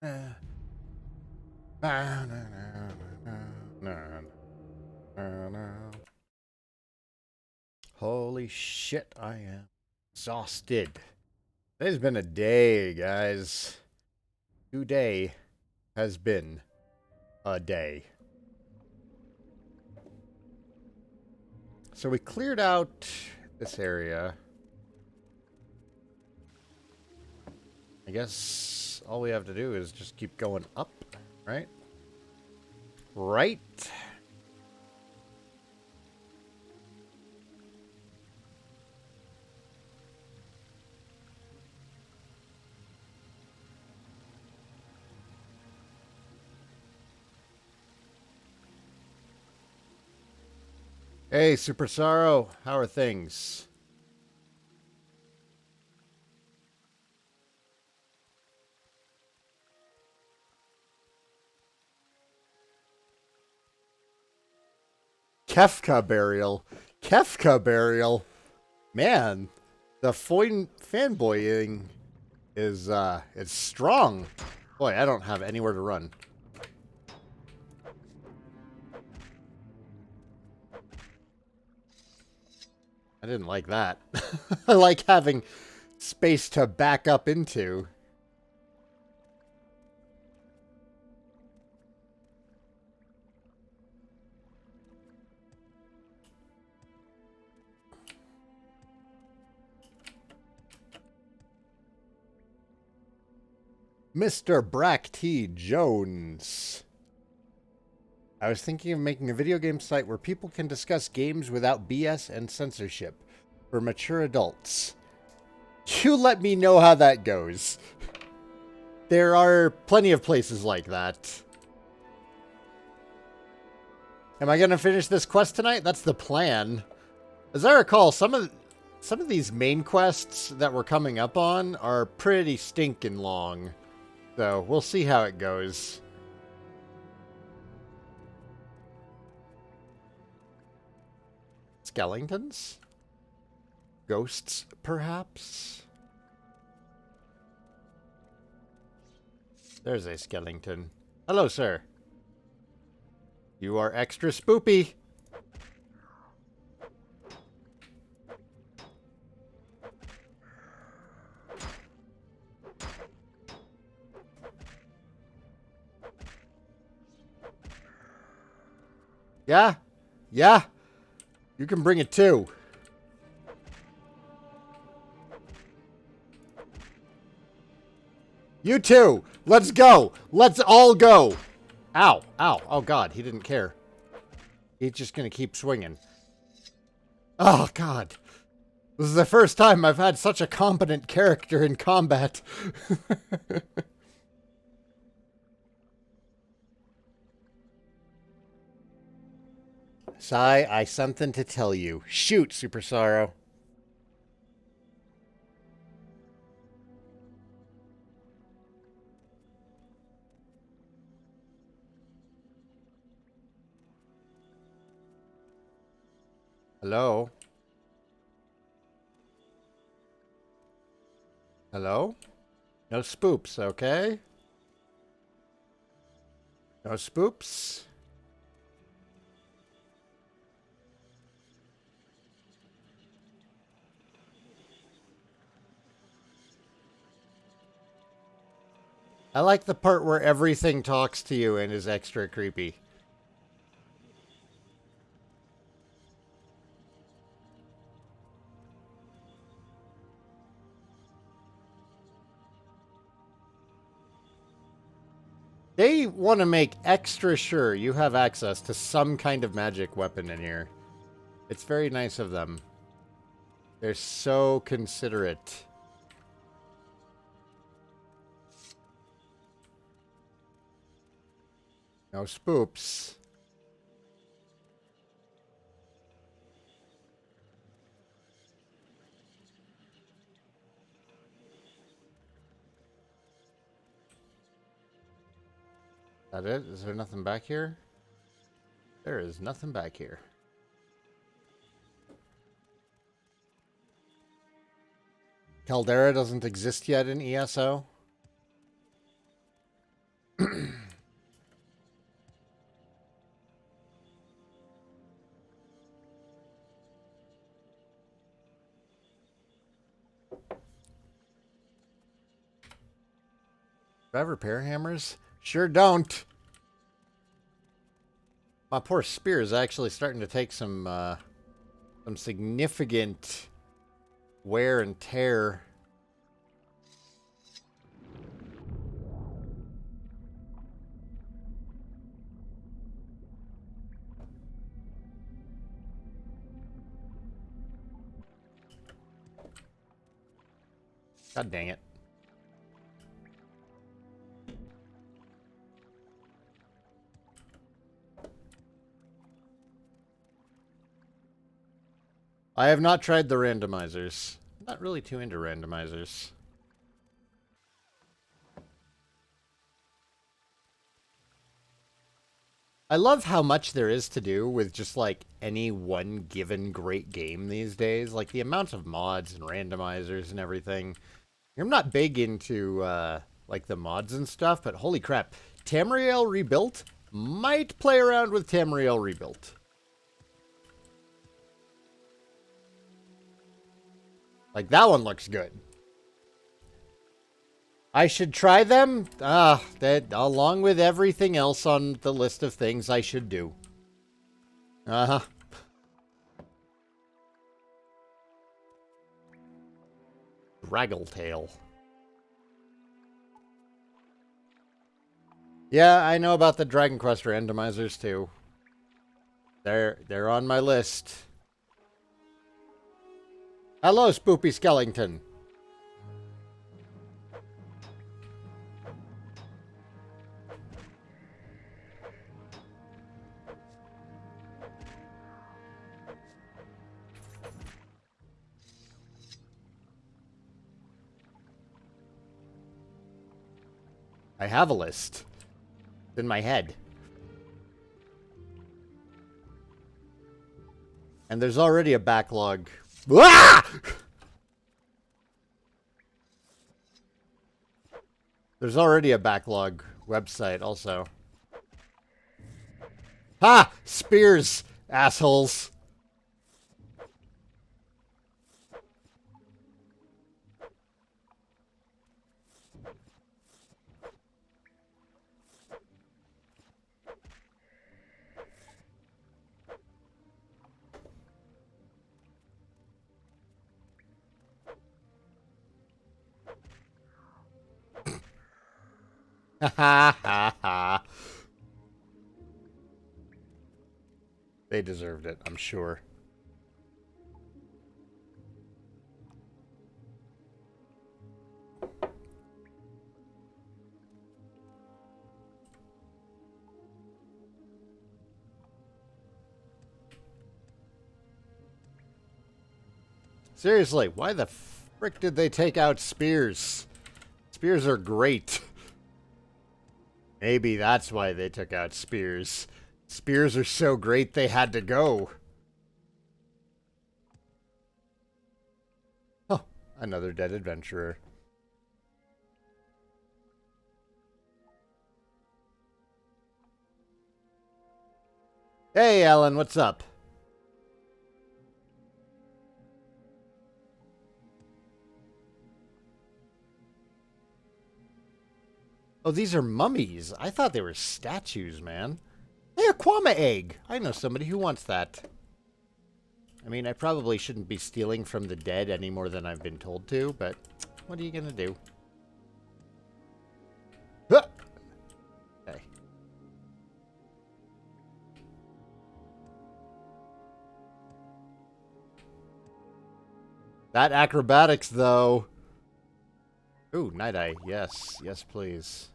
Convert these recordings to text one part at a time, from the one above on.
Holy shit, I am exhausted. Today's been a day, guys. Today has been a day. So we cleared out this area. I guess all we have to do is just keep going up, right? Right? Hey, Super Sorrow, how are things? Kefka burial. Kefka burial. Man, the fanboying is it's strong. Boy, I don't have anywhere to run. I didn't like that. I like having space to back up into. Mr. Brack T. Jones. I was thinking of making a video game site where people can discuss games without BS and censorship for mature adults. You let me know how that goes. There are plenty of places like that. Am I going to finish this quest tonight? That's the plan. As I recall, some of these main quests that we're coming up on are pretty stinking long. So we'll see how it goes. Skeletons? Ghosts, perhaps? There's a skeleton. Hello, sir. You are extra spoopy. Yeah? Yeah? You can bring it too. You too! Let's go! Let's all go! Ow! Ow! Oh god, he didn't care. He's just gonna keep swinging. Oh god. This is the first time I've had such a competent character in combat. Sai, I something to tell you. Shoot, Super Sorrow. Hello? Hello? No spoops, okay? No spoops? I like the part where everything talks to you and is extra creepy. They want to make extra sure you have access to some kind of magic weapon in here. It's very nice of them. They're so considerate. No spoops. That it? Is there nothing back here? There is nothing back here. Caldera doesn't exist yet in ESO? Do I have repair hammers? Sure don't. My poor spear is actually starting to take some significant wear and tear. God dang it. I have not tried the randomizers. I'm not really too into randomizers. I love how much there is to do with just like any one given great game these days. Like the amount of mods and randomizers and everything. I'm not big into like the mods and stuff, but holy crap. Tamriel Rebuilt? Might play around with Tamriel Rebuilt. Like, that one looks good. I should try them? That along with everything else on the list of things I should do. Uh-huh. Draggletail. Yeah, I know about the Dragon Quest randomizers too. They're on my list. Hello, Spoopy Skellington. I have a list. It's in my head. And there's already a backlog. Ah! There's already a backlog website also. Ha! Spears, assholes. Ha ha ha ha. They deserved it, I'm sure. Seriously, why the frick did they take out spears? Spears are great. Maybe that's why they took out spears. Spears are so great they had to go. Oh, another dead adventurer. Hey, Alan, what's up? Oh, these are mummies. I thought they were statues, man. Hey, a Kwama egg. I know somebody who wants that. I mean, I probably shouldn't be stealing from the dead any more than I've been told to, but what are you gonna do? Huh! Okay. That acrobatics, though. Ooh, Night Eye. Yes. Yes, please.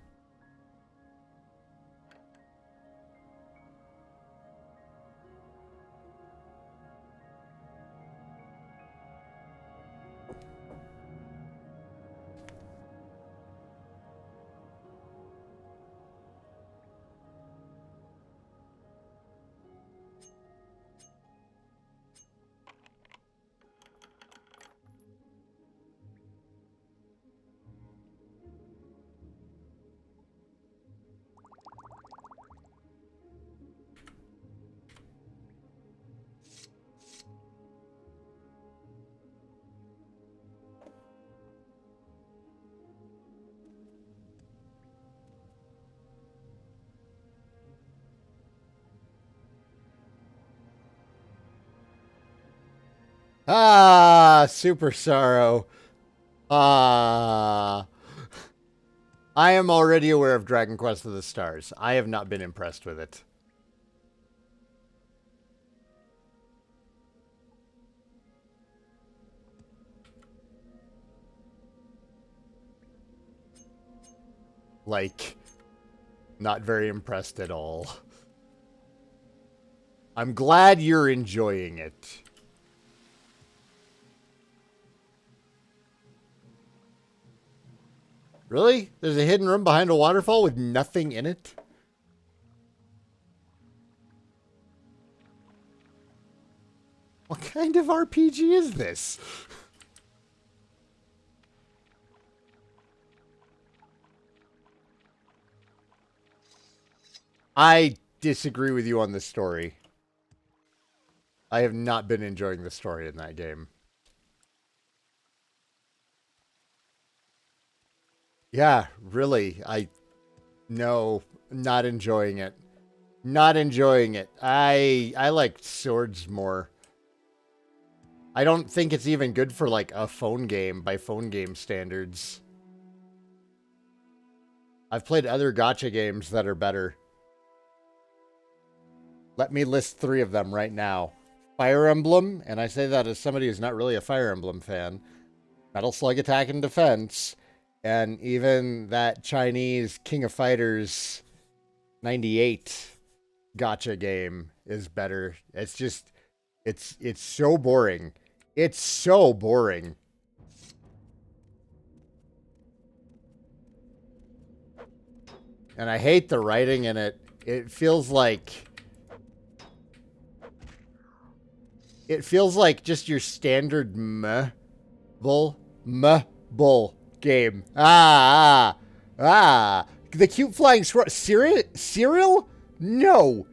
Ah, Super Sorrow. Ah. I am already aware of Dragon Quest of the Stars. I have not been impressed with it. Like, not very impressed at all. I'm glad you're enjoying it. Really? There's a hidden room behind a waterfall with nothing in it? What kind of RPG is this? I disagree with you on the story. I have not been enjoying the story in that game. Yeah, really. No, not enjoying it. Not enjoying it. I like swords more. I don't think it's even good for like a phone game by phone game standards. I've played other gacha games that are better. Let me list 3 of them right now. Fire Emblem, and I say that as somebody who's not really a Fire Emblem fan. Metal Slug Attack and Defense, and even that Chinese King of Fighters 98 gacha game is better. It's just it's so boring. It's so boring. And I hate the writing in it. It feels like just your standard bull game. The cute flying squirrel. Cereal? No.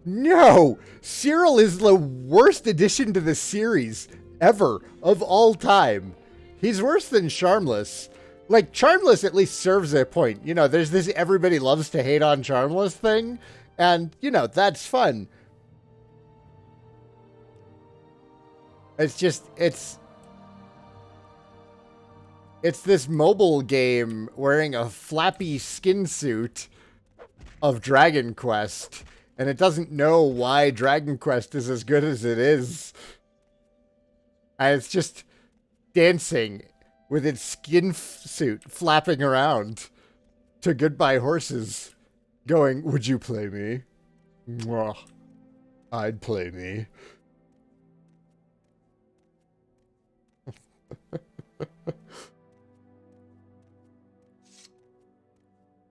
No. Cyril is the worst addition to the series ever of all time. He's worse than Charmless. Like, Charmless at least serves a point. You know, there's this everybody loves to hate on Charmless thing. And, you know, that's fun. It's just, it's this mobile game wearing a flappy skin suit of Dragon Quest, and it doesn't know why Dragon Quest is as good as it is. And it's just dancing with its skin suit flapping around to Goodbye Horses, going, "Would you play me? Mwah. I'd play me."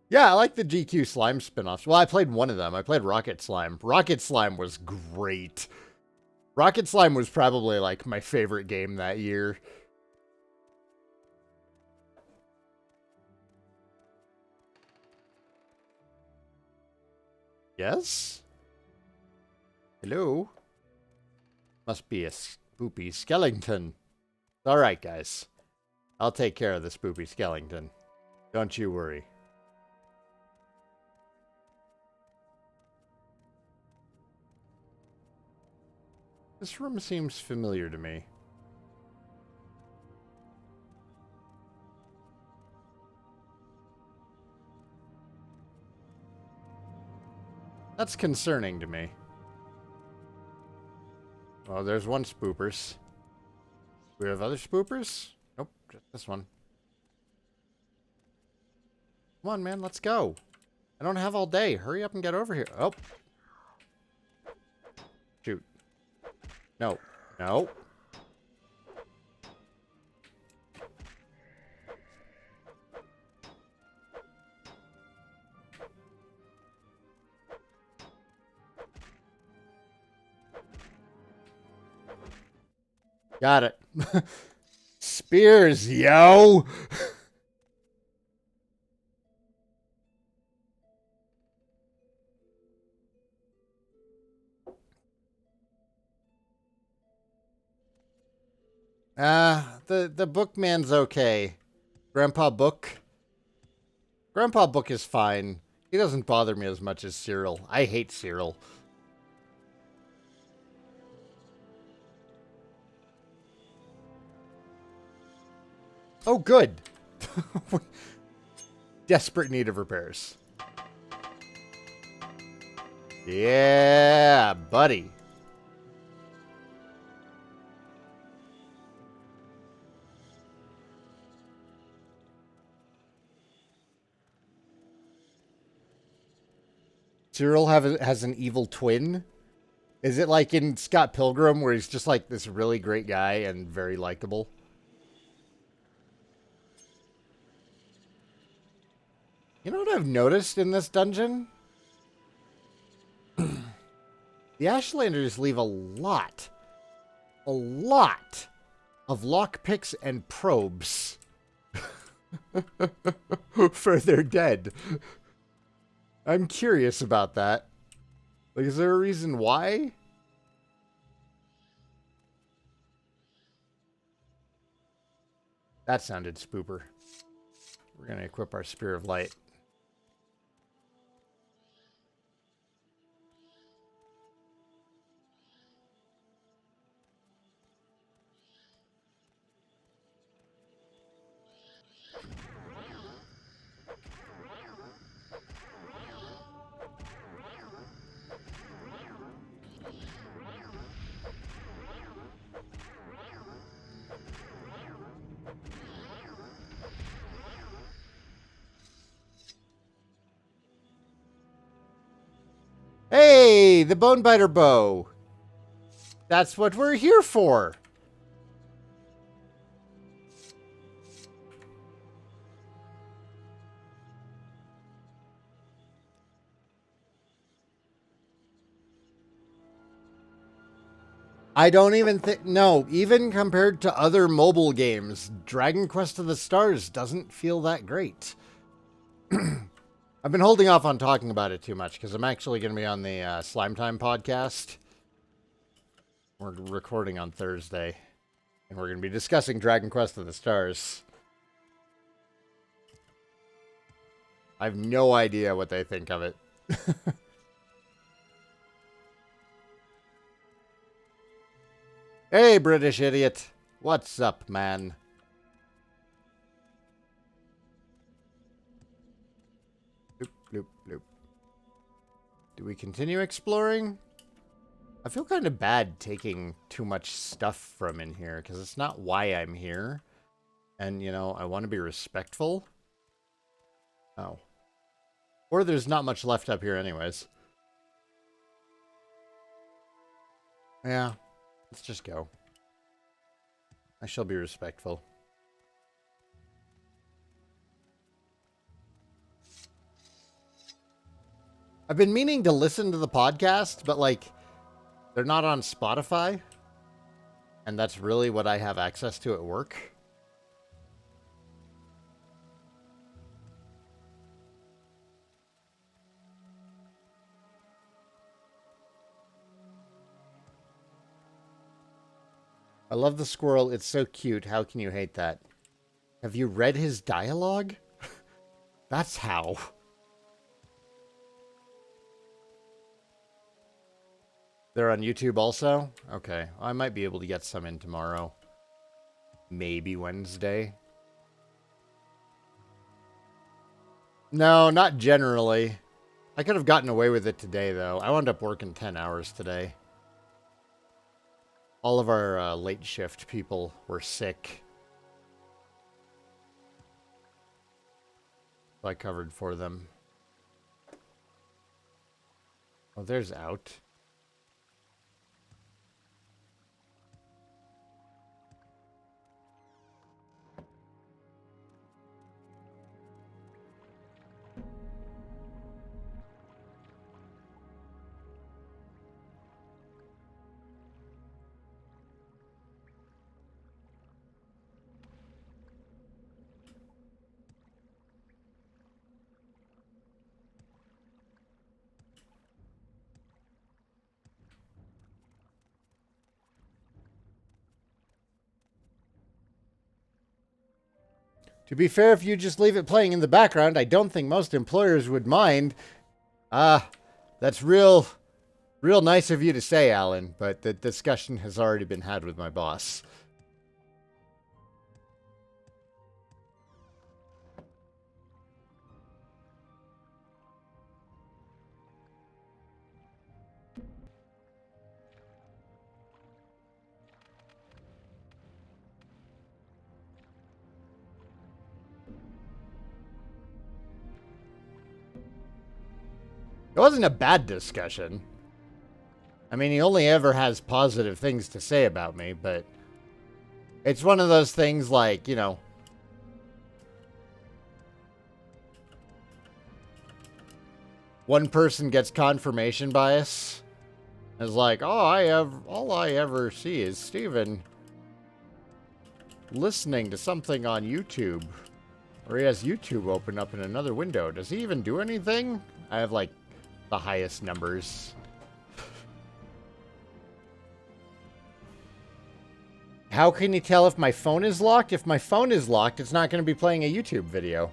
Yeah, I like the GQ Slime spin-offs. Well, I played one of them. I played Rocket Slime. Rocket Slime was great. Rocket Slime was probably, like, my favorite game that year. Yes? Hello? Must be a spoopy skeleton. Alright, guys. I'll take care of the spoopy skeleton. Don't you worry. This room seems familiar to me. That's concerning to me. Oh, there's one spoopers. Do we have other spoopers? Nope, just this one. Come on, man, let's go. I don't have all day. Hurry up and get over here. Oh. Shoot. No. No. Got it. Spears, yo! The Bookman's okay. Grandpa Book? Grandpa Book is fine. He doesn't bother me as much as Cyril. I hate Cyril. Oh, good. Desperate need of repairs. Yeah, buddy. Cyril has an evil twin? Is it like in Scott Pilgrim where he's just like this really great guy and very likable? You know what I've noticed in this dungeon? The Ashlanders leave a lot of lockpicks and probes for their dead. I'm curious about that. Like, is there a reason why? That sounded spooper. We're going to equip our Spear of Light. Hey, the Bonebiter Bow. That's what we're here for. I don't even think... No, even compared to other mobile games, Dragon Quest of the Stars doesn't feel that great. I've been holding off on talking about it too much because I'm actually going to be on the Slime Time podcast. We're recording on Thursday. And we're going to be discussing Dragon Quest of the Stars. I have no idea what they think of it. Hey, British idiot. What's up, man? Bloop, bloop, bloop. Do we continue exploring? I feel kind of bad taking too much stuff from in here, because it's not why I'm here. And, you know, I want to be respectful. Oh. Or there's not much left up here anyways. Yeah. Let's just go. I shall be respectful. I've been meaning to listen to the podcast, but like, they're not on Spotify. And that's really what I have access to at work. I love the squirrel. It's so cute. How can you hate that? Have you read his dialogue? That's how. They're on YouTube also? Okay. I might be able to get some in tomorrow. Maybe Wednesday. No, not generally. I could have gotten away with it today, though. I wound up working 10 hours today. All of our late shift people were sick. So I covered for them. Oh, there's out. To be fair, if you just leave it playing in the background, I don't think most employers would mind. That's real nice of you to say, Alan, but the discussion has already been had with my boss. It wasn't a bad discussion. I mean, he only ever has positive things to say about me, but it's one of those things like, you know, one person gets confirmation bias. It's like, oh, all I ever see is Steven listening to something on YouTube. Or he has YouTube open up in another window. Does he even do anything? I have, like, the highest numbers. How can you tell if my phone is locked? If my phone is locked, it's not going to be playing a YouTube video.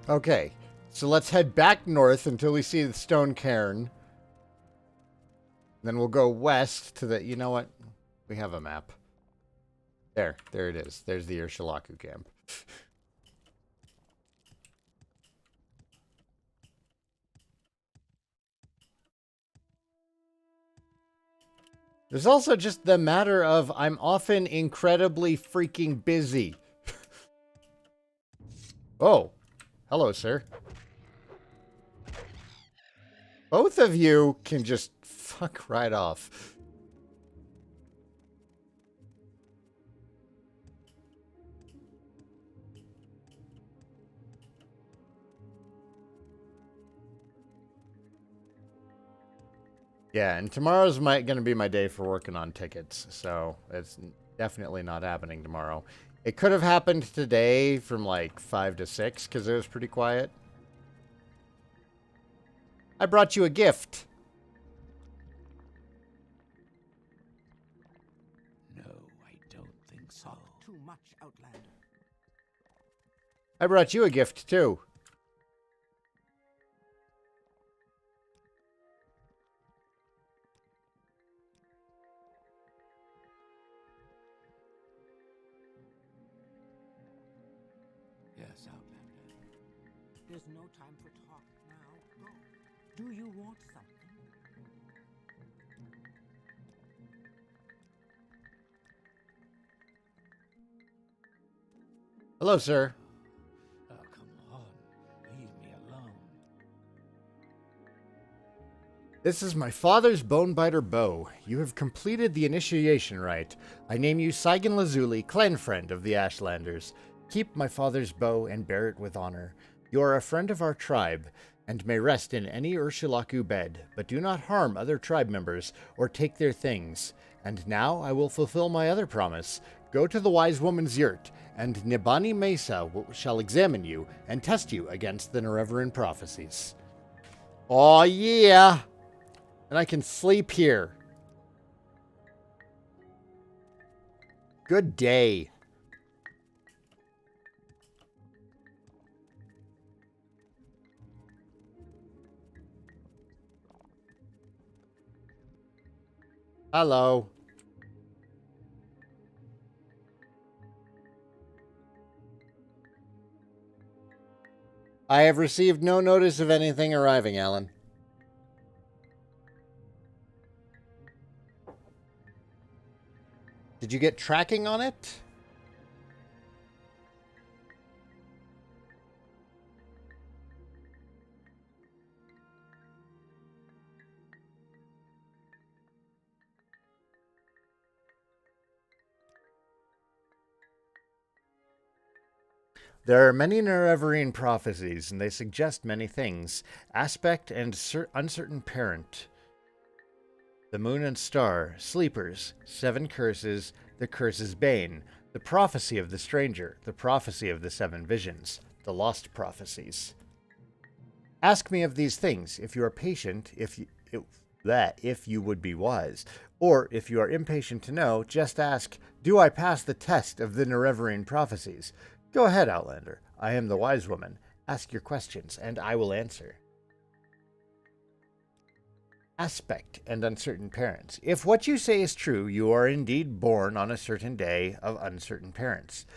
Okay, so let's head back north until we see the stone cairn. Then we'll go west to the... You know what? We have a map. There it is. There's the Ursulaku camp. There's also just the matter of I'm often incredibly freaking busy. Oh, hello, sir. Both of you can just fuck right off. Yeah, and tomorrow's going to be my day for working on tickets, so it's definitely not happening tomorrow. It could have happened today from like 5 to 6 because it was pretty quiet. I brought you a gift. No, I don't think so. Too much, Outlander. I brought you a gift too. Yes, Outlander. There's no time for talk now. Go. Do you want something? Hello, sir. Oh, come on. Leave me alone. This is my father's Bonebiter bow. You have completed the initiation rite. I name you Saigan Lazuli, clan friend of the Ashlanders. Keep my father's bow and bear it with honor. You are a friend of our tribe, and may rest in any Ursulaku bed, but do not harm other tribe members or take their things. And now I will fulfill my other promise. Go to the wise woman's yurt, and Nibani Mesa shall examine you and test you against the Nerevarin prophecies. Aw, yeah! And I can sleep here. Good day. Hello. I have received no notice of anything arriving, Alan. Did you get tracking on it? There are many Nerevarin prophecies, and they suggest many things. Aspect and uncertain parent. The moon and star, sleepers, 7 curses, the curse's bane, the prophecy of the stranger, the prophecy of the 7 visions, the lost prophecies. Ask me of these things, if you are patient, if you would be wise. Or, if you are impatient to know, just ask, do I pass the test of the Nerevarin prophecies? Go ahead, Outlander. I am the wise woman. Ask your questions, and I will answer. Aspect and uncertain parents. If what you say is true, you are indeed born on a certain day of uncertain parents.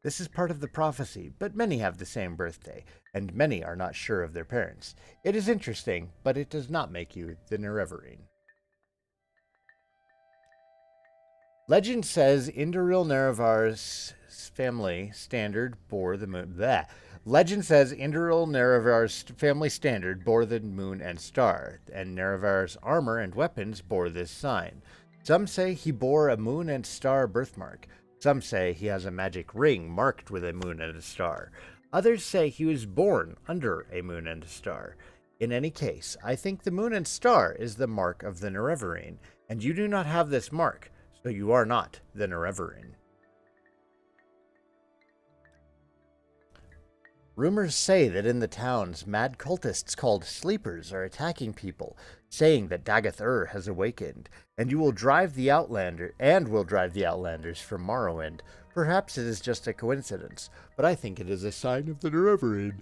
This is part of the prophecy, but many have the same birthday, and many are not sure of their parents. It is interesting, but it does not make you the Nerevarin. Legend says Induril Nerevar's family standard bore the moon. Bleh. Legend says Induril Nerevar's family standard bore the moon and star, and Nerevar's armor and weapons bore this sign. Some say he bore a moon and star birthmark. Some say he has a magic ring marked with a moon and a star. Others say he was born under a moon and a star. In any case, I think the moon and star is the mark of the Nerevarine, and you do not have this mark, so you are not the Nerevarine. Rumors say that in the towns, mad cultists called Sleepers are attacking people, saying that Dagath has awakened, and will drive the Outlanders from Morrowind. Perhaps it is just a coincidence, but I think it is a sign of the Nerevarine.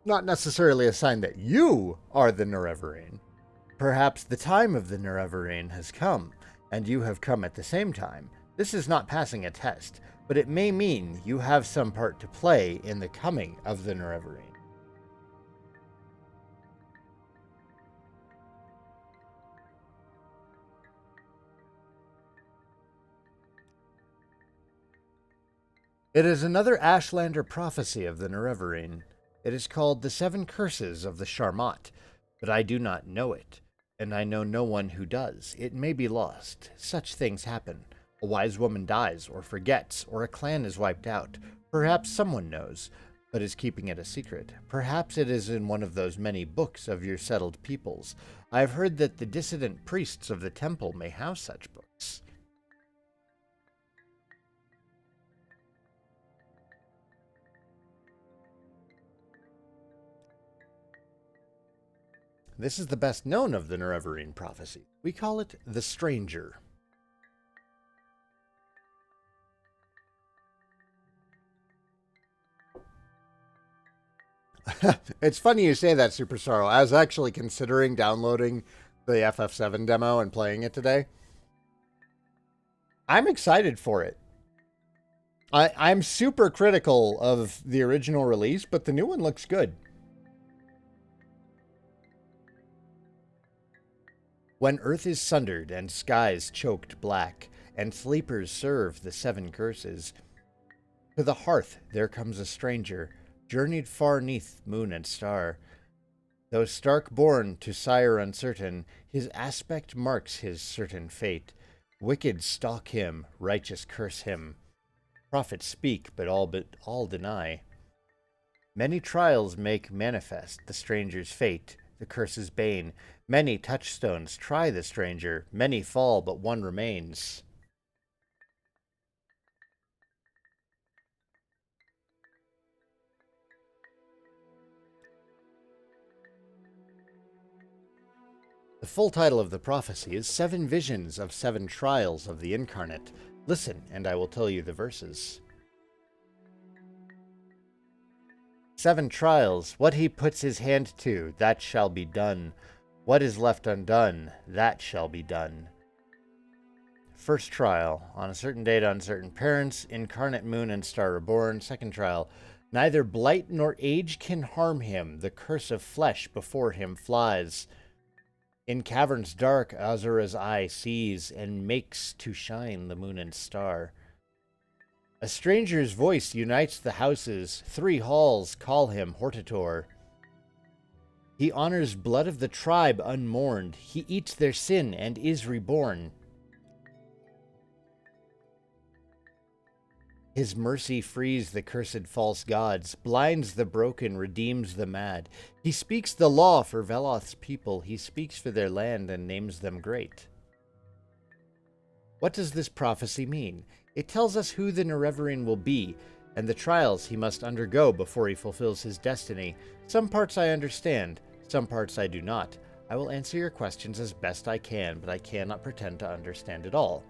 Not necessarily a sign that you are the Nerevarine. Perhaps the time of the Nerevarine has come, and you have come at the same time. This is not passing a test, but it may mean you have some part to play in the coming of the Nerevarine. It is another Ashlander prophecy of the Nerevarine. It is called the Seven Curses of the Sharmat, but I do not know it, and I know no one who does. It may be lost. Such things happen. A wise woman dies or forgets, or a clan is wiped out. Perhaps someone knows, but is keeping it a secret. Perhaps it is in one of those many books of your settled peoples. I have heard that the dissident priests of the temple may have such books. This is the best known of the Nerevarine prophecy. We call it the Stranger. It's funny you say that, Super Sorrow. I was actually considering downloading the FF7 demo and playing it today. I'm excited for it. I'm super critical of the original release, but the new one looks good. When earth is sundered and skies choked black, and sleepers serve the seven curses, to the hearth there comes a stranger, journeyed far neath moon and star. Though stark born to sire uncertain, his aspect marks his certain fate. Wicked stalk him, righteous curse him. Prophets speak, but all deny. Many trials make manifest the stranger's fate, the curse's bane. Many touchstones try the stranger, many fall, but one remains. The full title of the prophecy is Seven Visions of Seven Trials of the Incarnate. Listen, and I will tell you the verses. 7 trials, what he puts his hand to, that shall be done. What is left undone, that shall be done. First trial, on a certain date, uncertain parents, incarnate moon and star are born. Second trial, neither blight nor age can harm him, the curse of flesh before him flies. In caverns dark, Azura's eye sees, and makes to shine the moon and star. A stranger's voice unites the houses, 3 halls call him Hortator. He honors blood of the tribe unmourned, he eats their sin and is reborn. His mercy frees the cursed false gods, blinds the broken, redeems the mad. He speaks the law for Veloth's people, he speaks for their land and names them great. What does this prophecy mean? It tells us who the Nerevarine will be, and the trials he must undergo before he fulfills his destiny. Some parts I understand, some parts I do not. I will answer your questions as best I can, but I cannot pretend to understand it all.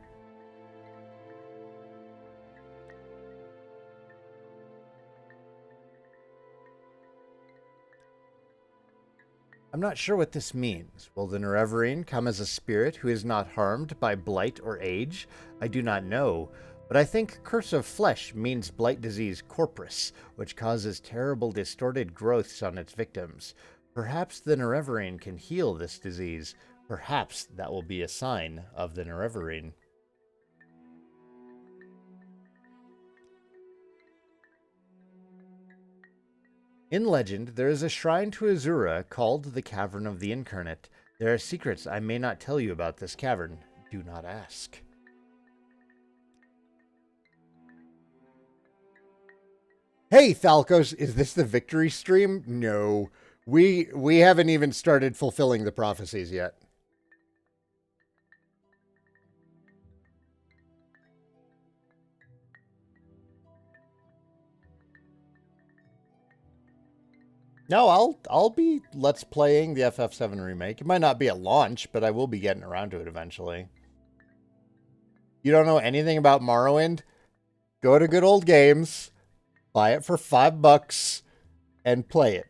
I'm not sure what this means. Will the Nerevarine come as a spirit who is not harmed by blight or age? I do not know, but I think curse of flesh means blight disease corpus, which causes terrible distorted growths on its victims. Perhaps the Nerevarine can heal this disease. Perhaps that will be a sign of the Nerevarine. In legend, there is a shrine to Azura called the Cavern of the Incarnate. There are secrets I may not tell you about this cavern. Do not ask. Hey, Thalkos, is this the victory stream? No. We haven't even started fulfilling the prophecies yet. No, I'll be let's playing the FF7 remake. It might not be at launch, but I will be getting around to it eventually. You don't know anything about Morrowind? Go to Good Old Games, buy it for $5, and play it.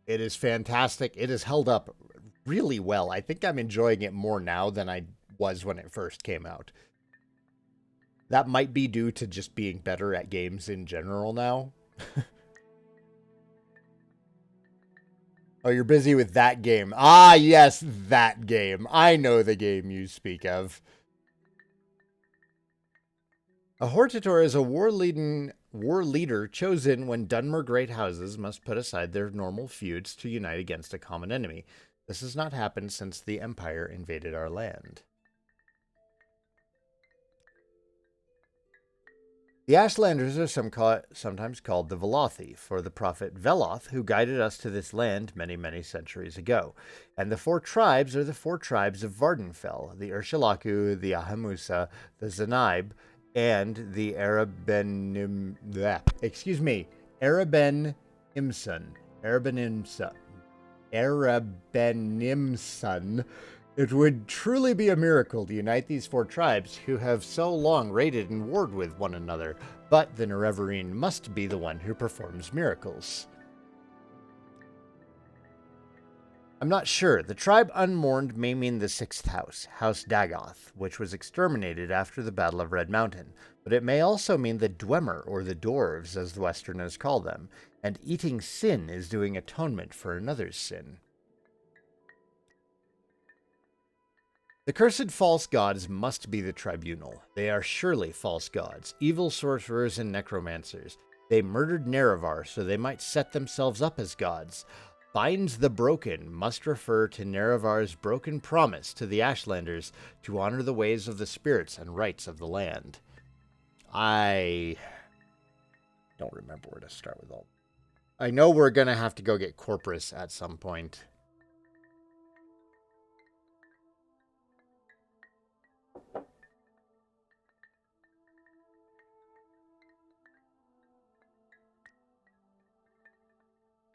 It is fantastic. It has held up really well. I think I'm enjoying it more now than I was when it first came out. That might be due to just being better at games in general now. Oh, you're busy with that game. Ah, yes, that game. I know the game you speak of. A Hortator is a war leader chosen when Dunmer great houses must put aside their normal feuds to unite against a common enemy. This has not happened since the Empire invaded our land. The Ashlanders are sometimes called the Velothi, for the prophet Veloth, who guided us to this land many, many centuries ago. And the 4 tribes are the 4 tribes of Vardenfell, the Ursulaku, the Ahamusa, the Zanaib, and the Arabenimson. Arabenimson. It would truly be a miracle to unite these 4 tribes who have so long raided and warred with one another, but the Nerevarine must be the one who performs miracles. I'm not sure. The tribe Unmourned may mean the 6th house, House Dagoth, which was exterminated after the Battle of Red Mountain, but it may also mean the Dwemer, or the Dwarves, as the Westerners call them, and eating sin is doing atonement for another's sin. The cursed false gods must be the tribunal. They are surely false gods, evil sorcerers and necromancers. They murdered Nerevar so they might set themselves up as gods. Binds the broken must refer to Nerevar's broken promise to the Ashlanders to honor the ways of the spirits and rights of the land. I don't remember where to start with all. I know we're going to have to go get Corpus at some point.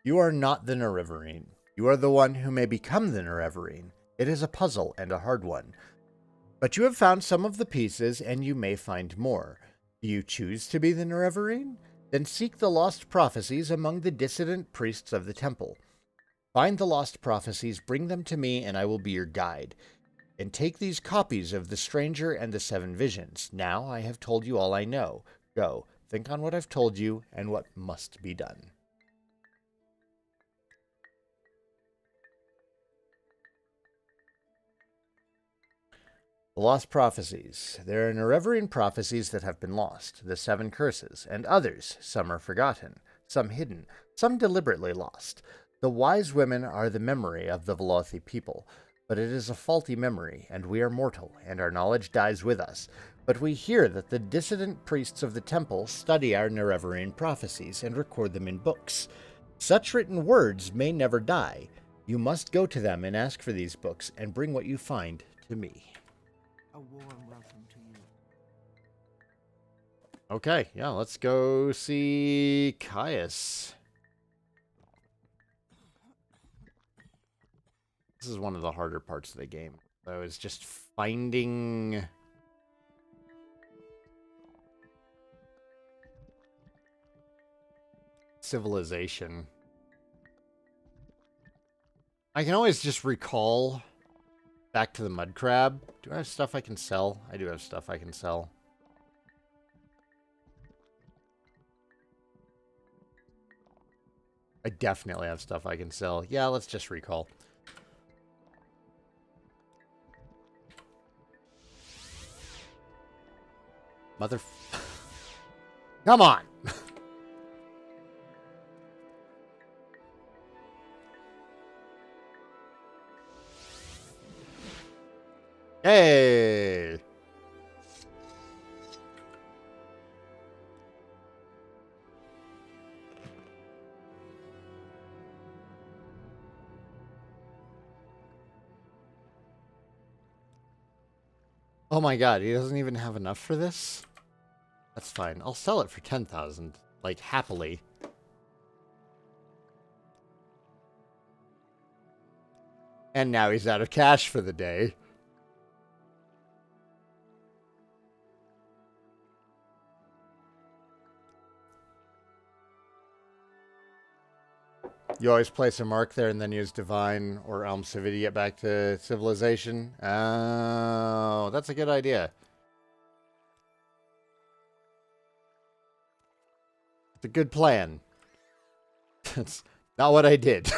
You are not the Nerevarine. You are the one who may become the Nerevarine. It is a puzzle and a hard one. But you have found some of the pieces, and you may find more. Do you choose to be the Nerevarine? Then seek the lost prophecies among the dissident priests of the temple. Find the lost prophecies, bring them to me, and I will be your guide. And take these copies of The Stranger and the 7 Visions. Now I have told you all I know. Go, think on what I've told you, and what must be done. The Lost Prophecies. There are Nerevarine prophecies that have been lost, the 7 curses, and others. Some are forgotten, some hidden, some deliberately lost. The wise women are the memory of the Velothi people, but it is a faulty memory, and we are mortal, and our knowledge dies with us. But we hear that the dissident priests of the temple study our Nerevarine prophecies and record them in books. Such written words may never die. You must go to them and ask for these books, and bring what you find to me. A warm welcome to you. Okay, yeah, let's go see Caius. This is one of the harder parts of the game. So it's just finding civilization. I can always just recall back to the mud crab. Do I have stuff I can sell? I do have stuff I can sell. I definitely have stuff I can sell. Yeah, let's just recall. Mother... Come on! Hey! Oh my god, he doesn't even have enough for this? That's fine. I'll sell it for 10,000. Like, happily. And now he's out of cash for the day. You always place a mark there and then use Divine or Elm Civi to get back to civilization? Oh, that's a good idea. It's a good plan. That's not what I did.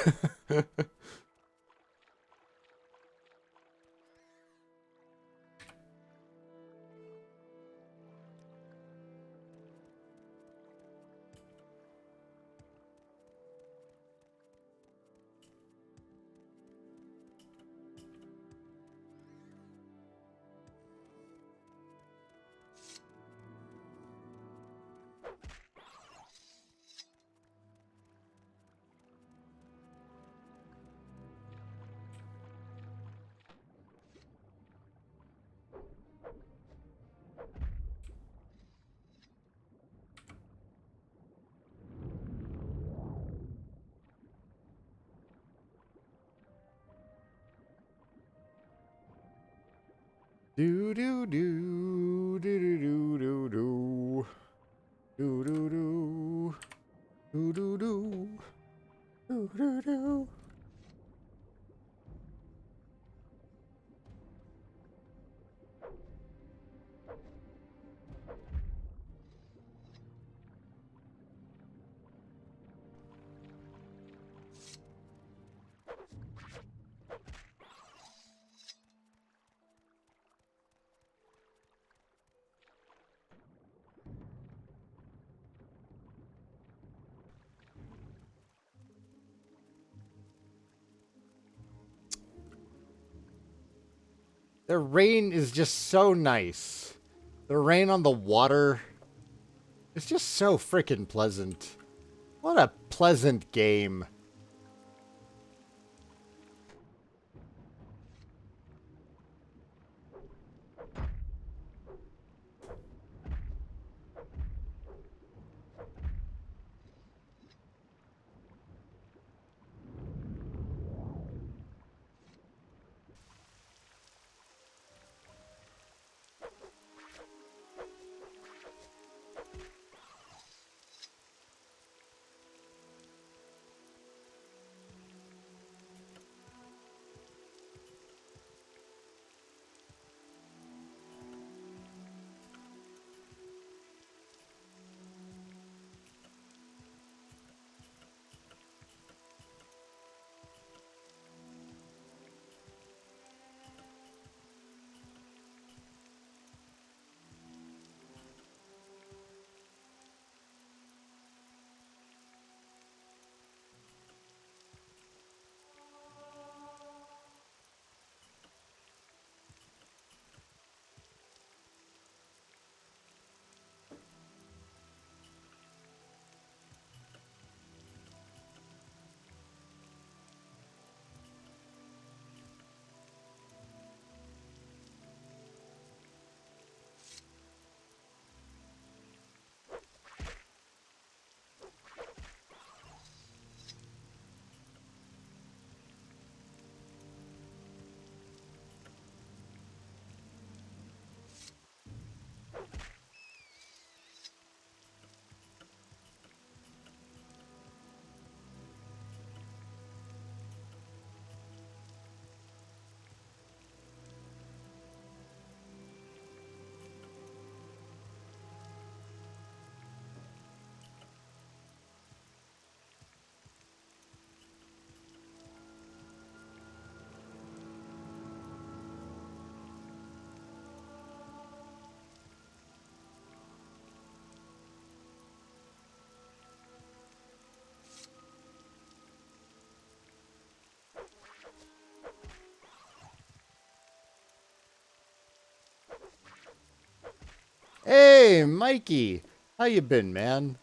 Do do do do do do do do do do do do do do do do. The rain is just so nice. The rain on the water is just so freaking pleasant. What a pleasant game. Hey, Mikey. How you been, man?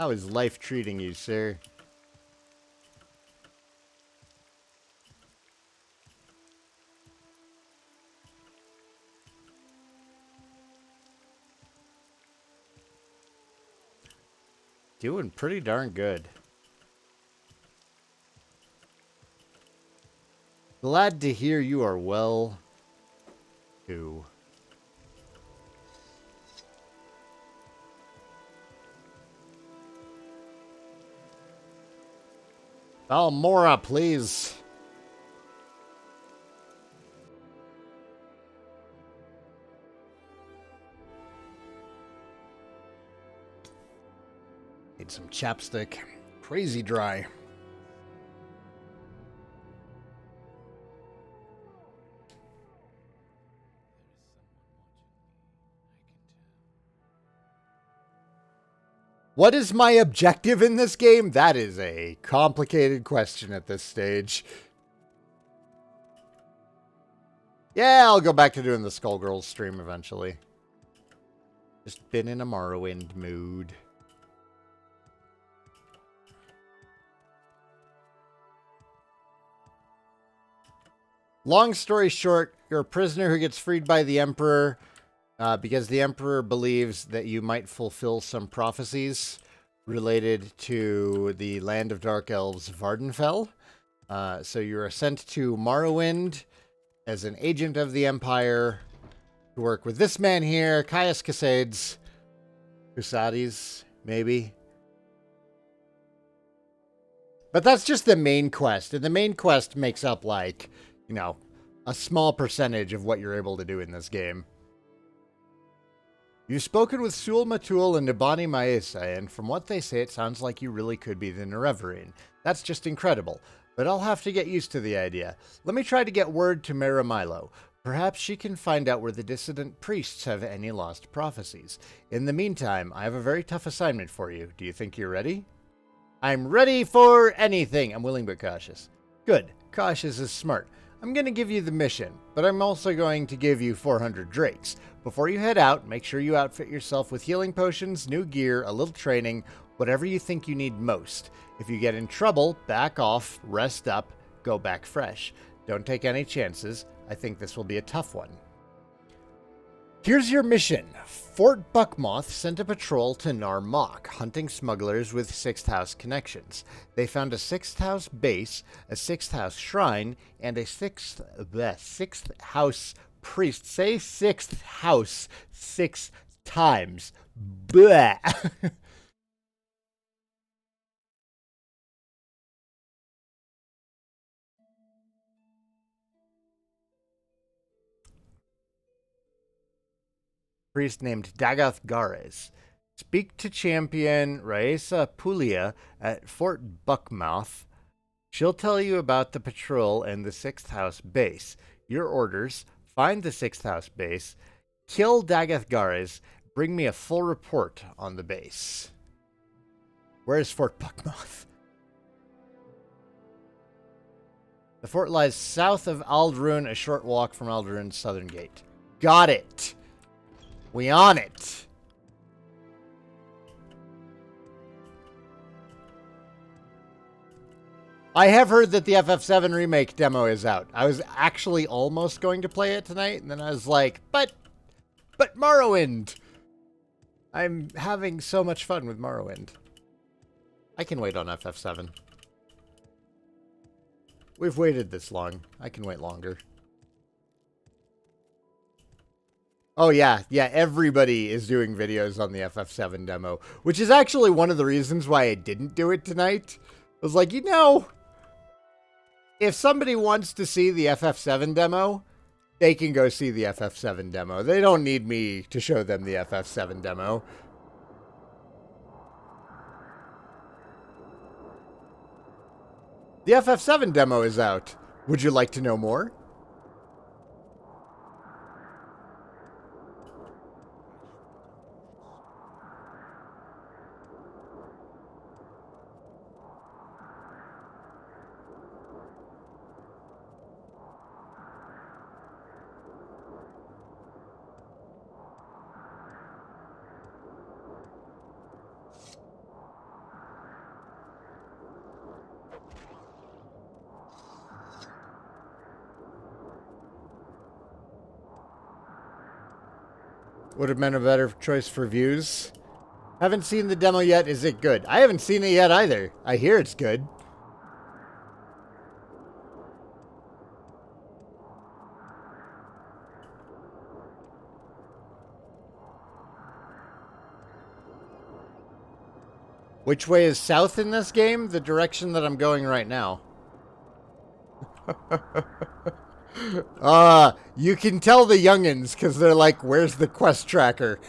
How is life treating you, sir? Doing pretty darn good. Glad to hear you are well, too. Valmora, please. Need some chapstick. Crazy dry. What is my objective in this game? That is a complicated question at this stage. Yeah, I'll go back to doing the Skullgirls stream eventually. Just been in a Morrowind mood. Long story short, you're a prisoner who gets freed by the Emperor because the Emperor believes that you might fulfill some prophecies related to the land of Dark Elves, Vardenfell. So you are sent to Morrowind as an agent of the Empire to work with this man here, Caius Casades. Cusades, maybe. But that's just the main quest. And the main quest makes up, like, you know, a small percentage of what you're able to do in this game. You've spoken with Sul Matul and Nibani Maesa, and from what they say, it sounds like you really could be the Nerevarine. That's just incredible. But I'll have to get used to the idea. Let me try to get word to Mara Milo. Perhaps she can find out where the dissident priests have any lost prophecies. In the meantime, I have a very tough assignment for you. Do you think you're ready? I'm ready for anything. I'm willing but cautious. Good. Cautious is smart. I'm going to give you the mission, but I'm also going to give you 400 drakes. Before you head out, make sure you outfit yourself with healing potions, new gear, a little training, whatever you think you need most. If you get in trouble, back off, rest up, go back fresh. Don't take any chances. I think this will be a tough one. Here's your mission. Fort Buckmoth sent a patrol to Narmok, hunting smugglers with 6th House connections. They found a 6th House base, a 6th House shrine, and a 6th House priest. Say 6th House 6 times. Bleh. Priest named Dagath Gares. Speak to champion Raesa Pulia at Fort Buckmouth. She'll tell you about the patrol and the 6th House base. Your orders: find the 6th House base, kill Dagath Gares, bring me a full report on the base. Where is Fort Buckmouth? The fort lies south of Aldrun, a short walk from Aldrun's southern gate. Got it. We on it. I have heard that the FF7 remake demo is out. I was actually almost going to play it tonight, and then I was like, but Morrowind. I'm having so much fun with Morrowind. I can wait on FF7. We've waited this long. I can wait longer. Oh, yeah. Yeah, everybody is doing videos on the FF7 demo, which is actually one of the reasons why I didn't do it tonight. I was like, you know, if somebody wants to see the FF7 demo, they can go see the FF7 demo. They don't need me to show them the FF7 demo. The FF7 demo is out. Would you like to know more? Would have been a better choice for views. Haven't seen the demo yet. Is it good? I haven't seen it yet either. I hear it's good. Which way is south in this game? The direction that I'm going right now. You can tell the youngins because they're like, where's the quest tracker?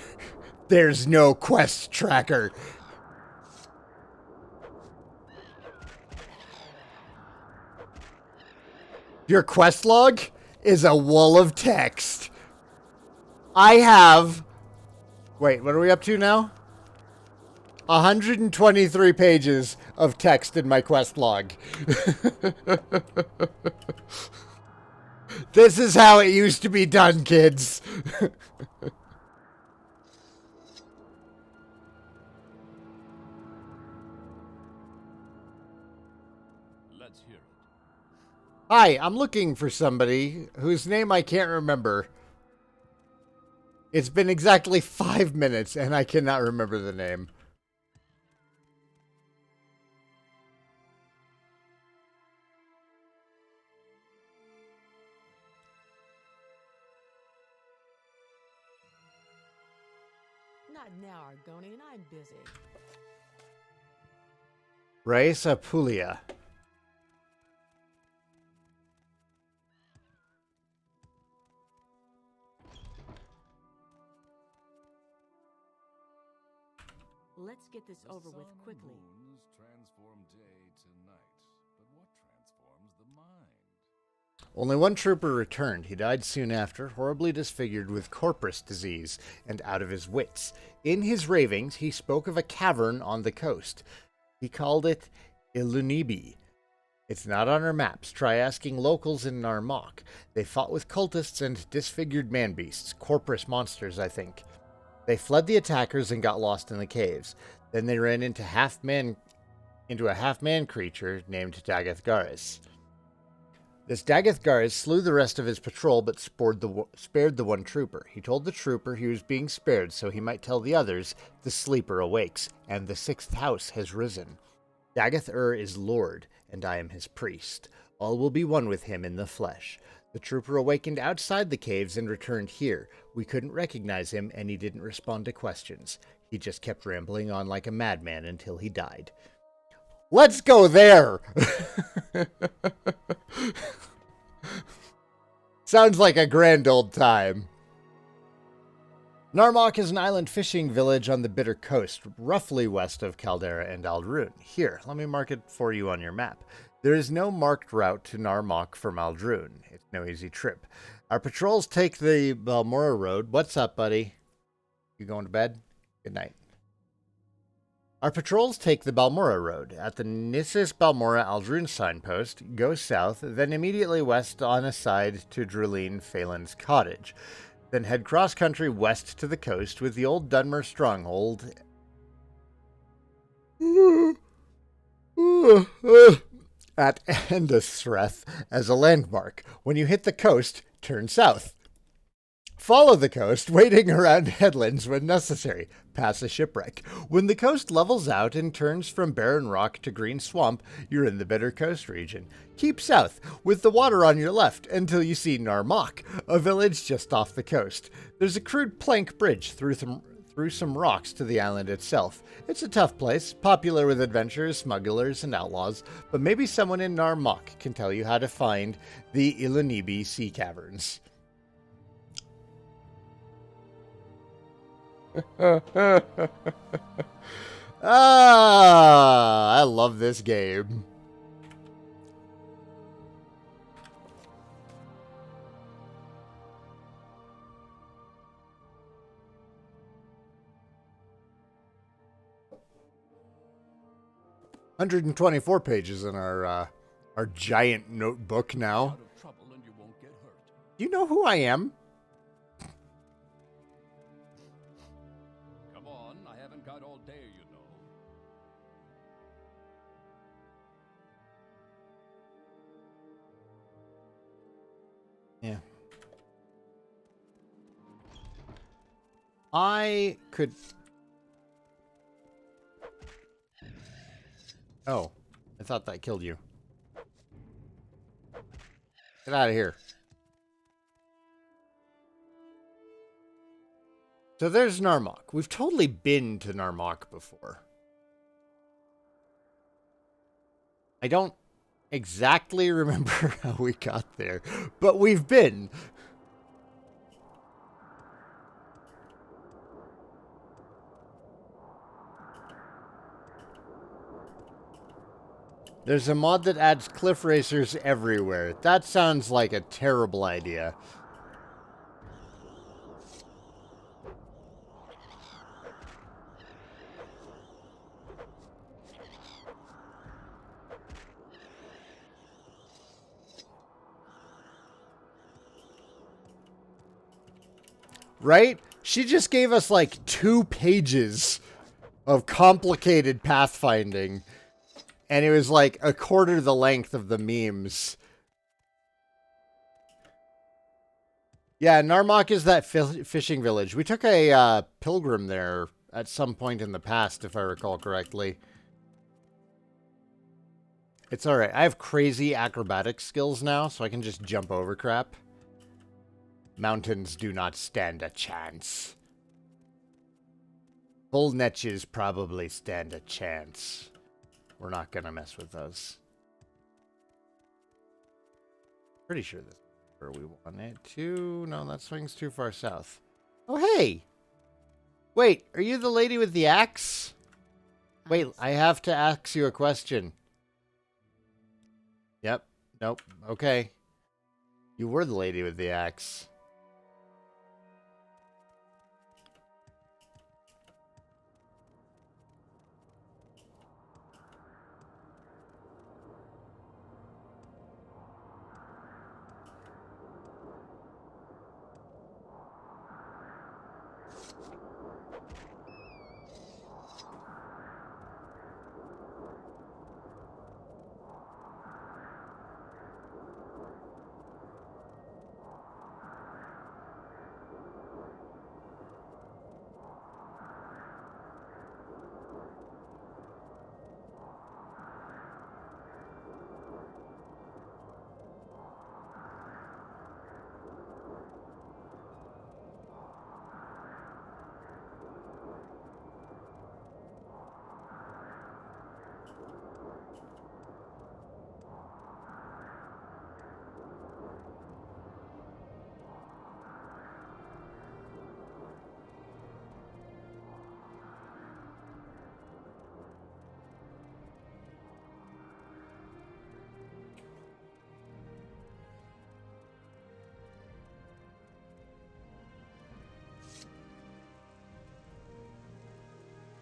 There's no quest tracker. Your quest log is a wall of text. I have... Wait, what are we up to now? 123 pages of text in my quest log. This is how it used to be done, kids. Let's hear it. Hi, I'm looking for somebody whose name I can't remember. It's been exactly 5 minutes and I cannot remember the name. Not now, Argonian. I'm busy. Raisa Puglia. Let's get this over with quickly. Moons transform day to night, but what transforms the mind? Only one trooper returned. He died soon after, horribly disfigured with corpus disease and out of his wits. In his ravings, he spoke of a cavern on the coast. He called it Ilunibi. It's not on our maps. Try asking locals in Narmak. They fought with cultists and disfigured man-beasts. Corpus monsters, I think. They fled the attackers and got lost in the caves. Then they ran into a half-man creature named Dagoth Garis. This Dagoth Garis slew the rest of his patrol but spared the one trooper. He told the trooper he was being spared so he might tell the others the sleeper awakes, and the sixth house has risen. Dagoth is Lord, and I am his priest. All will be one with him in the flesh. The trooper awakened outside the caves and returned here. We couldn't recognize him, and he didn't respond to questions. He just kept rambling on like a madman until he died. Let's go there! Sounds like a grand old time. Narmak is an island fishing village on the Bitter Coast, roughly west of Caldera and Aldrun. Here, let me mark it for you on your map. There is no marked route to Narmak from Aldrun. It's no easy trip. Our patrols take the Balmora Road. What's up, buddy? You going to bed? Good night. Our patrols take the Balmora Road. At the Nissus Balmora Aldrun signpost, go south, then immediately west on a side to Drulene Phelan's cottage. Then head cross-country west to the coast with the old Dunmer stronghold at Endesreth as a landmark. When you hit the coast, turn south. Follow the coast, wading around headlands when necessary. Pass a shipwreck. When the coast levels out and turns from barren rock to green swamp, you're in the Bitter Coast region. Keep south, with the water on your left, until you see Narmak, a village just off the coast. There's a crude plank bridge through some rocks to the island itself. It's a tough place, popular with adventurers, smugglers, and outlaws, but maybe someone in Narmak can tell you how to find the Ilunibi sea caverns. I love this game. $124 pages in our giant notebook now. Out of trouble and you won't get hurt. Do you know who I am? Come on, I haven't got all day, you know. Yeah. I could... Oh, I thought that killed you. Get out of here. So there's Narmok. We've totally been to Narmok before. I don't exactly remember how we got there, but we've been. There's a mod that adds cliff racers everywhere. That sounds like a terrible idea. Right? She just gave us like 2 pages of complicated pathfinding. And it was like a quarter the length of the memes. Yeah, Narmok is that fishing village. We took a pilgrim there at some point in the past, if I recall correctly. It's alright. I have crazy acrobatic skills now, so I can just jump over crap. Mountains do not stand a chance. Bull netches probably stand a chance. We're not gonna mess with those. Pretty sure this is where we want it to. No, that swings too far south. Oh, hey! Wait, are you the lady with the axe? Wait, I have to ask you a question. Yep. Nope. Okay. You were the lady with the axe.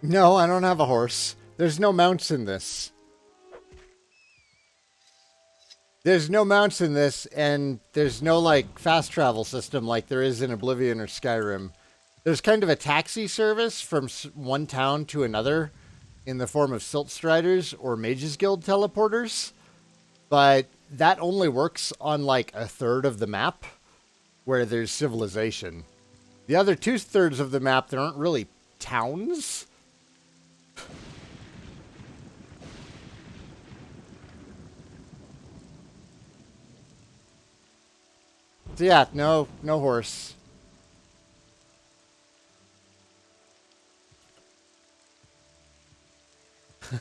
No, I don't have a horse. There's no mounts in this. There's no mounts in this, and there's no, like, fast travel system like there is in Oblivion or Skyrim. There's kind of a taxi service from one town to another in the form of Silt Striders or Mages Guild teleporters, but that only works on, like, a third of the map where there's civilization. The other 2/3 of the map, there aren't really towns. So yeah, no horse. So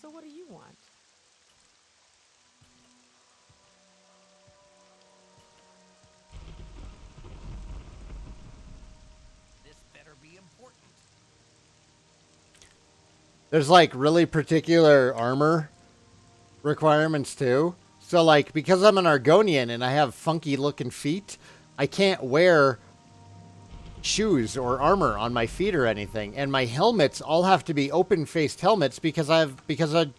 what do you want? This better be important. There's like really particular armor requirements too. So like, because I'm an Argonian and I have funky looking feet, I can't wear shoes or armor on my feet or anything. And my helmets all have to be open-faced helmets because I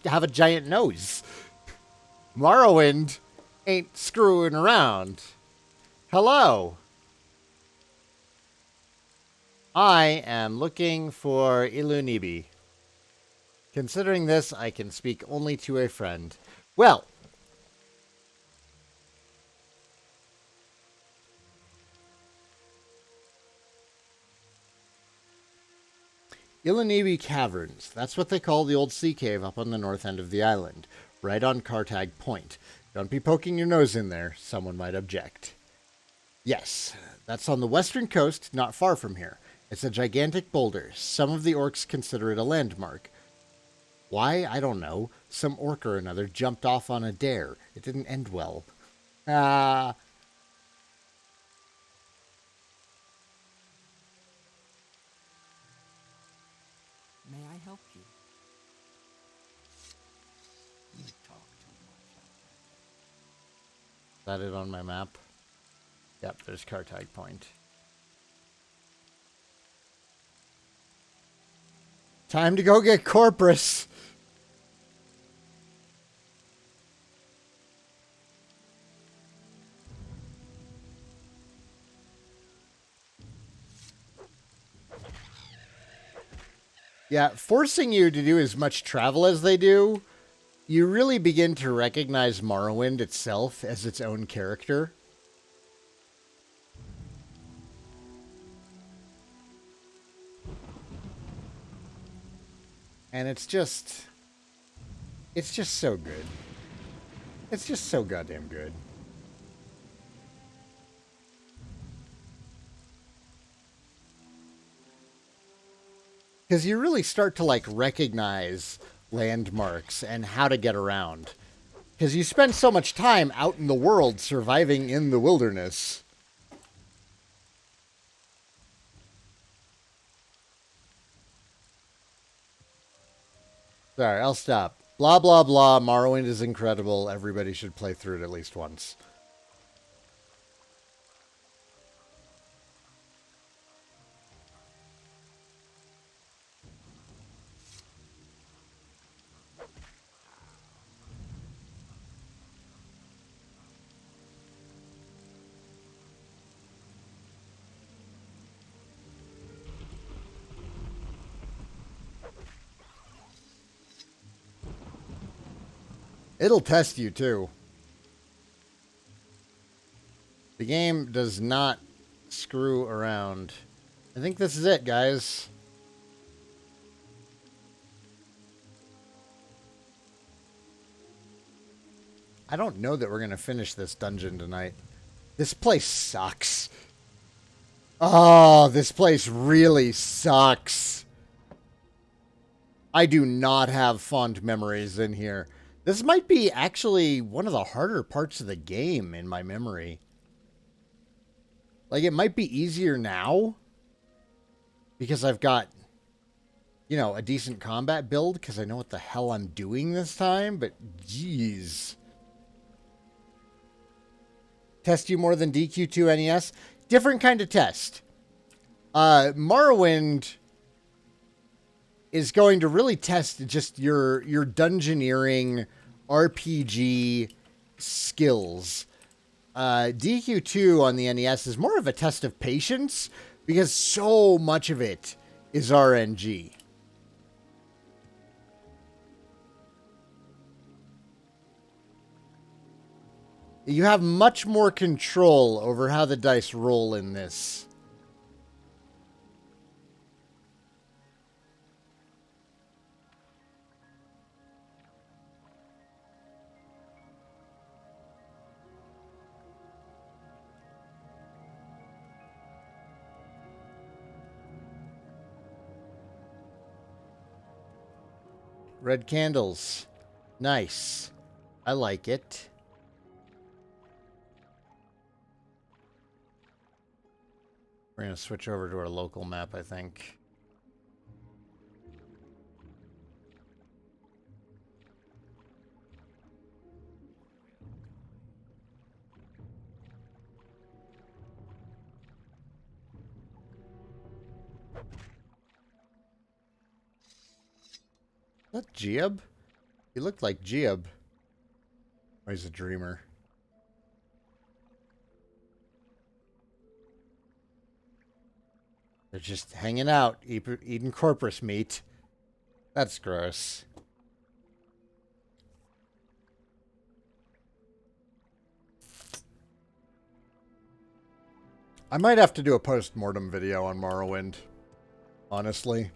have a giant nose. Morrowind ain't screwing around. Hello. I am looking for Ilunibi. Considering this, I can speak only to a friend. Well, Illinibi Caverns. That's what they call the old sea cave up on the north end of the island, right on Cartag Point. Don't be poking your nose in there. Someone might object. Yes, that's on the western coast, not far from here. It's a gigantic boulder. Some of the orcs consider it a landmark. Why? I don't know. Some orc or another jumped off on a dare. It didn't end well. Ah. May I help you? You talk too much, Is that it on my map? Yep, there's Cartag Point. Time to go get Corpus. Yeah, forcing you to do as much travel as they do, you really begin to recognize Morrowind itself as its own character. And it's just so good. It's just so goddamn good. Because you really start to, like, recognize landmarks and how to get around. Because you spend so much time out in the world surviving in the wilderness. Sorry, I'll stop. Blah, blah, blah. Morrowind is incredible. Everybody should play through it at least once. It'll test you, too. The game does not screw around. I think this is it, guys. I don't know that we're going to finish this dungeon tonight. This place sucks. Oh, this place really sucks. I do not have fond memories in here. This might be actually one of the harder parts of the game in my memory. Like, it might be easier now because I've got, you know, a decent combat build because I know what the hell I'm doing this time, but jeez. Test you more than DQ2 NES? Different kind of test. Morrowind is going to really test just your dungeoneering RPG skills. DQ2 on the NES is more of a test of patience because so much of it is RNG. You have much more control over how the dice roll in this. Red candles. Nice. I like it. We're going to switch over to our local map, I think. Is that Giab? He looked like Giab. Or he's a dreamer. They're just hanging out, eating corpus meat. That's gross. I might have to do a post-mortem video on Morrowind. Honestly.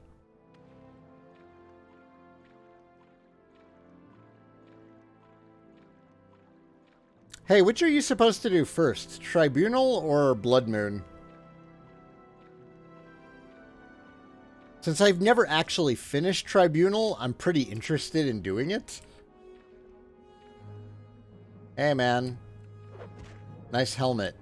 Hey, which are you supposed to do first? Tribunal or Blood Moon? Since I've never actually finished Tribunal, I'm pretty interested in doing it. Hey, man. Nice helmet.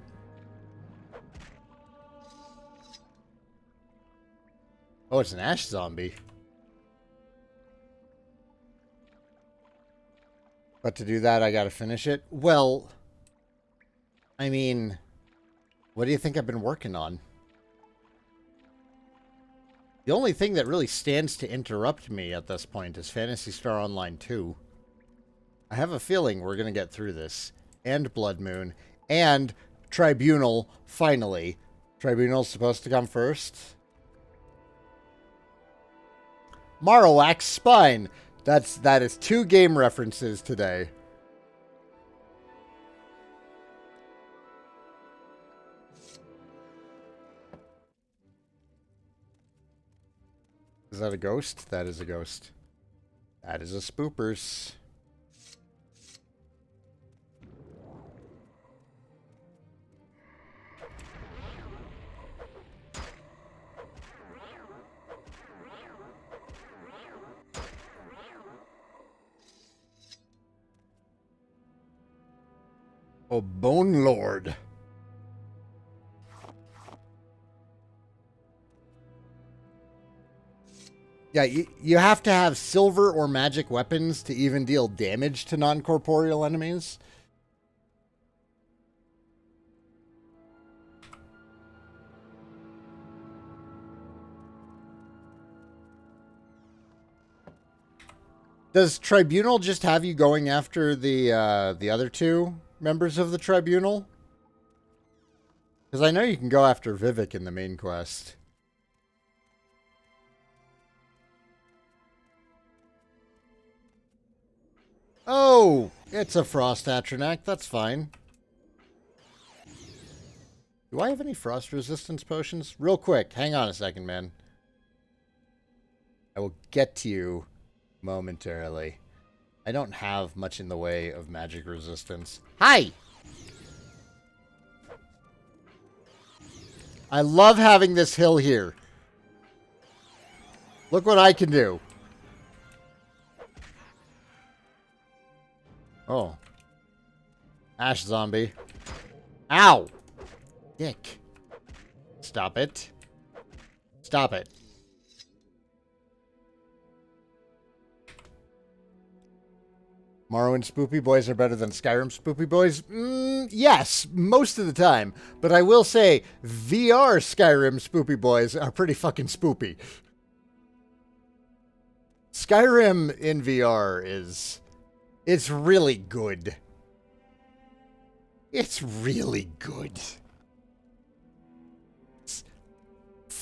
Oh, it's an ash zombie. But to do that, I gotta finish it. Well, I mean, what do you think I've been working on? The only thing that really stands to interrupt me at this point is Phantasy Star Online 2. I have a feeling we're gonna get through this. And Blood Moon. And Tribunal, finally. Tribunal's supposed to come first. Marowak's Spine. That is 2 game references today. Is that a ghost? That is a ghost. That is a spoopers. Oh, Bone Lord. Yeah, you have to have silver or magic weapons to even deal damage to non-corporeal enemies. Does Tribunal just have you going after the other 2 members of the Tribunal? Because I know you can go after Vivek in the main quest. Oh, it's a Frost Atronac. That's fine. Do I have any frost resistance potions? Real quick. Hang on a second, man. I will get to you momentarily. I don't have much in the way of magic resistance. Hi! I love having this hill here. Look what I can do. Oh. Ash zombie. Ow! Dick. Stop it. Stop it. Morrowind Spoopy Boys are better than Skyrim Spoopy Boys? Yes, most of the time. But I will say, VR Skyrim Spoopy Boys are pretty fucking spoopy. Skyrim in VR is... It's really good. It's really good.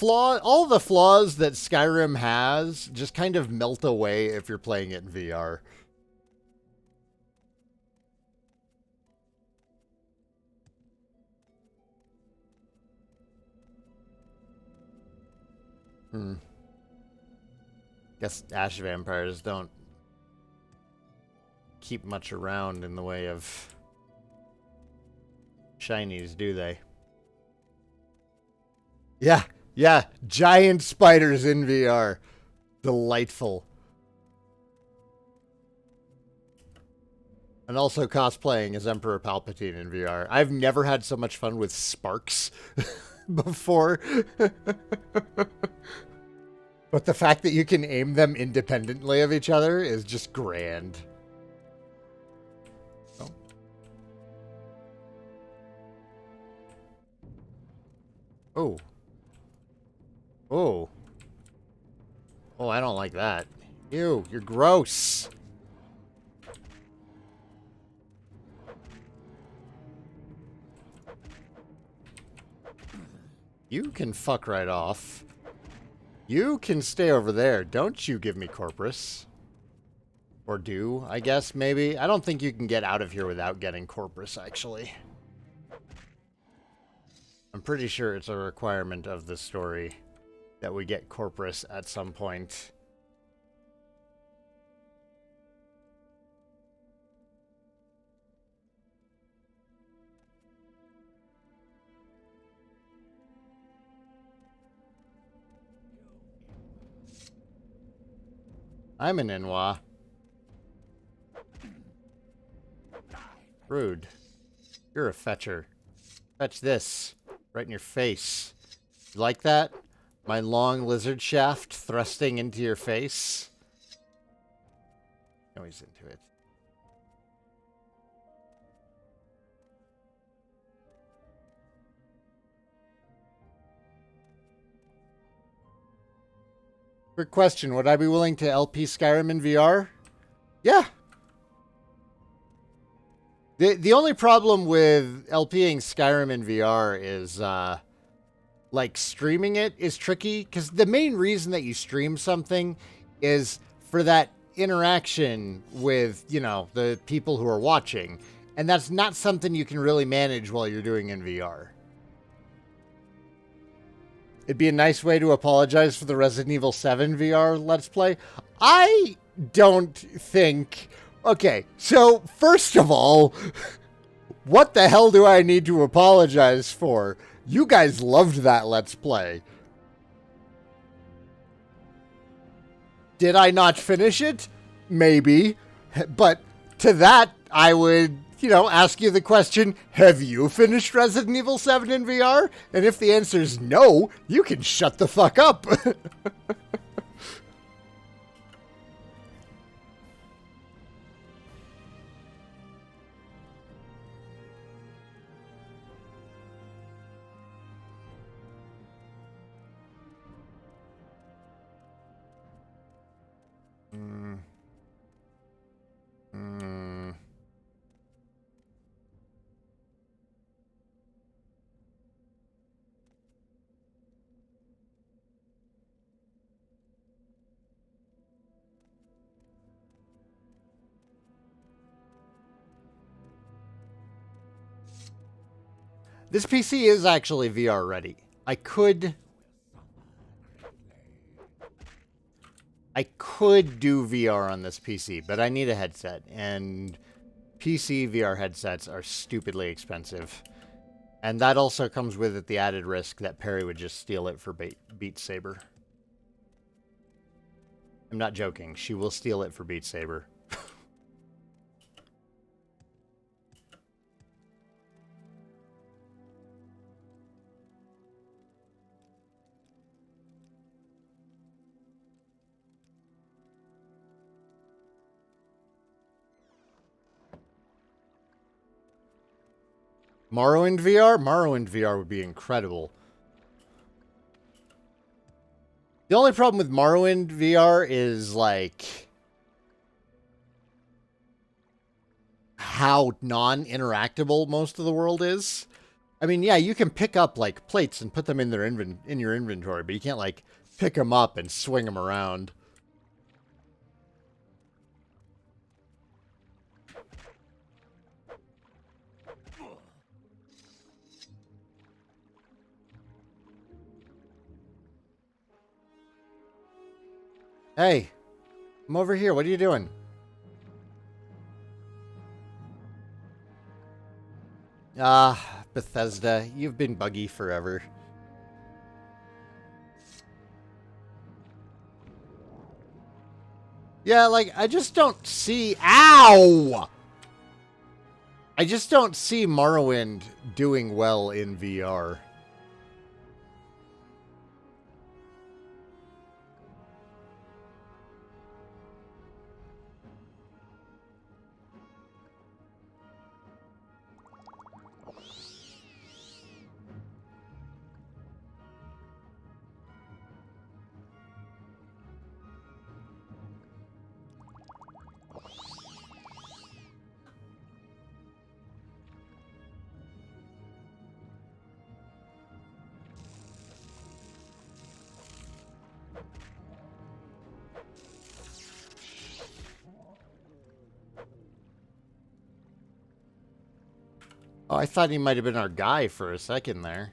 All the flaws that Skyrim has just kind of melt away if you're playing it in VR. Guess ash vampires don't keep much around in the way of shinies, do they? Yeah, giant spiders in VR. Delightful. And also cosplaying as Emperor Palpatine in VR. I've never had so much fun with sparks before. But the fact that you can aim them independently of each other is just grand. Oh. Oh. Oh, I don't like that. Ew, you're gross. You can fuck right off. You can stay over there. Don't you give me Corpus. Or do, I guess, maybe. I don't think you can get out of here without getting Corpus, actually. I'm pretty sure it's a requirement of the story that we get Corpus at some point. I'm an Inwa. Rude. You're a fetcher. Fetch this. Right in your face. You like that? My long lizard shaft thrusting into your face? No, he's into it. Quick question. Would I be willing to LP Skyrim in VR? Yeah. The only problem with LPing Skyrim in VR is, like, streaming it is tricky. Because the main reason that you stream something is for that interaction with, you know, the people who are watching. And that's not something you can really manage while you're doing in VR. It'd be a nice way to apologize for the Resident Evil 7 VR Let's Play. I don't think... Okay, so first of all, what the hell do I need to apologize for? You guys loved that Let's Play. Did I not finish it? Maybe. But to that, I would... you know, ask you the question, have you finished Resident Evil 7 in VR? And if the answer is no, you can shut the fuck up. This PC is actually VR ready. I could do VR on this PC, but I need a headset, and PC VR headsets are stupidly expensive. And that also comes with it the added risk that Perry would just steal it for Beat Saber. I'm not joking. She will steal it for Beat Saber. Morrowind VR? Morrowind VR would be incredible. The only problem with Morrowind VR is, like, how non-interactable most of the world is. I mean, yeah, you can pick up, like, plates and put them in their in your inventory, but you can't, like, pick them up and swing them around. Hey, I'm over here. What are you doing? Ah, Bethesda, you've been buggy forever. Yeah, like, I just don't see... Ow! I just don't see Morrowind doing well in VR. Oh, I thought he might have been our guy for a second there.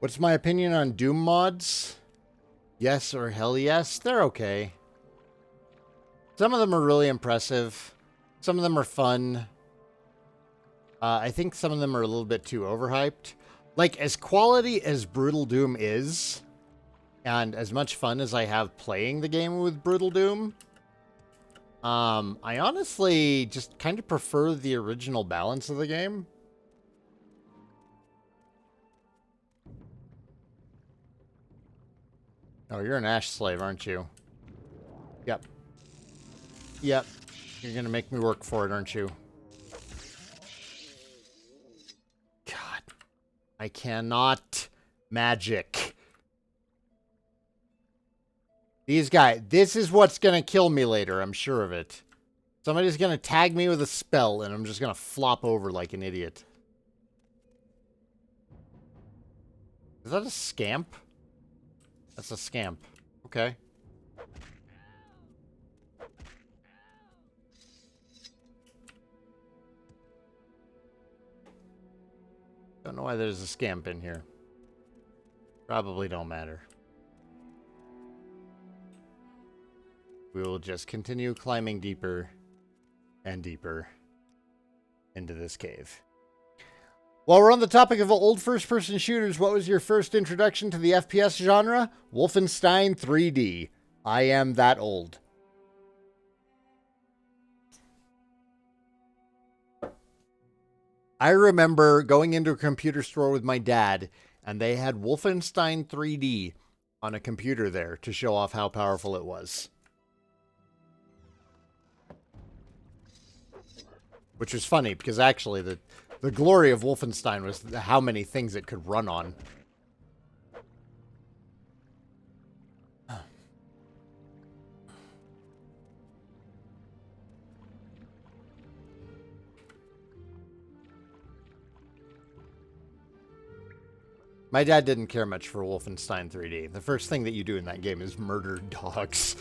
What's my opinion on Doom mods? Yes or hell yes. They're okay. Some of them are really impressive. Some of them are fun. I think some of them are a little bit too overhyped. Like, as quality as Brutal Doom is, and as much fun as I have playing the game with Brutal Doom, I honestly just kind of prefer the original balance of the game. Oh, you're an Ash slave, aren't you? Yep. Yep. You're gonna make me work for it, aren't you? God. I cannot magic. These guys, this is what's gonna kill me later, I'm sure of it. Somebody's gonna tag me with a spell, and I'm just gonna flop over like an idiot. Is that a scamp? That's a scamp. Okay. Don't know why there's a scamp in here. Probably don't matter. We will just continue climbing deeper and deeper into this cave. While we're on the topic of old first-person shooters, what was your first introduction to the FPS genre? Wolfenstein 3D. I am that old. I remember going into a computer store with my dad, and they had Wolfenstein 3D on a computer there to show off how powerful it was. Which was funny, because actually the glory of Wolfenstein was how many things it could run on. My dad didn't care much for Wolfenstein 3D. The first thing that you do in that game is murder dogs.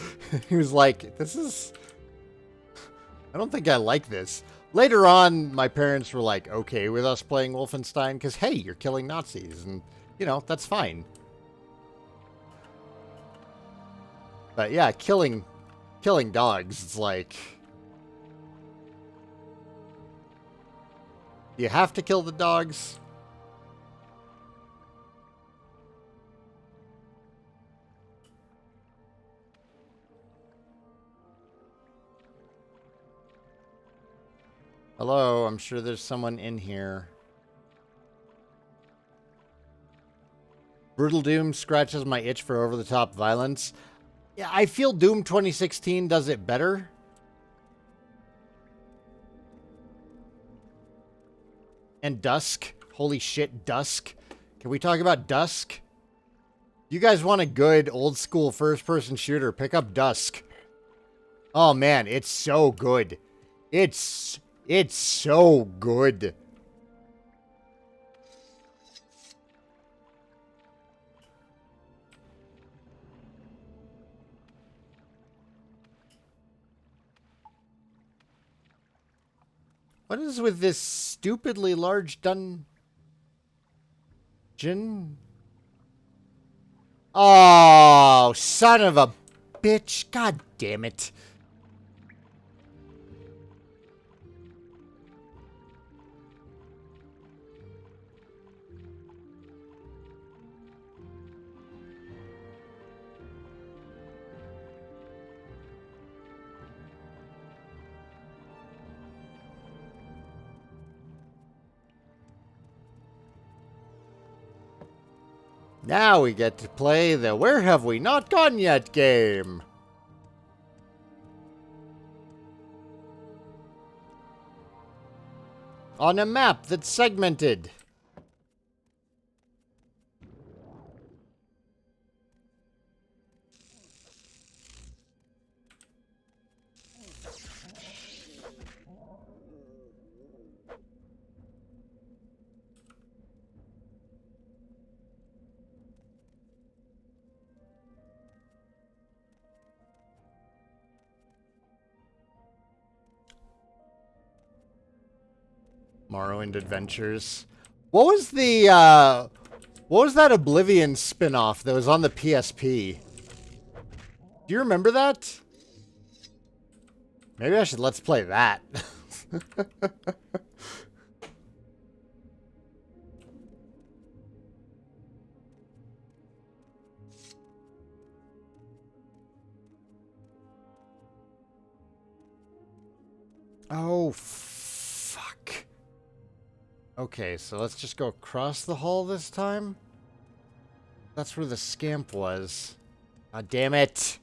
He was like, this is... I don't think I like this. Later on, my parents were like, okay with us playing Wolfenstein, because, hey, you're killing Nazis, and, you know, that's fine. But, yeah, killing dogs, it's like... You have to kill the dogs? Hello, I'm sure there's someone in here. Brutal Doom scratches my itch for over-the-top violence. Yeah, I feel Doom 2016 does it better. And Dusk. Holy shit, Dusk. Can we talk about Dusk? You guys want a good old-school first-person shooter, pick up Dusk. Oh, man, it's so good. It's so good. What is with this stupidly large dungeon? Oh, son of a bitch. God damn it. Now we get to play the Where Have We Not Gone Yet game. On a map that's segmented. Morrowind Adventures. What was the What was that Oblivion spin-off that was on the PSP? Do you remember that? Maybe I should let's play that. Oh, fuck. Okay, so let's just go across the hall this time. That's where the scamp was. God damn it.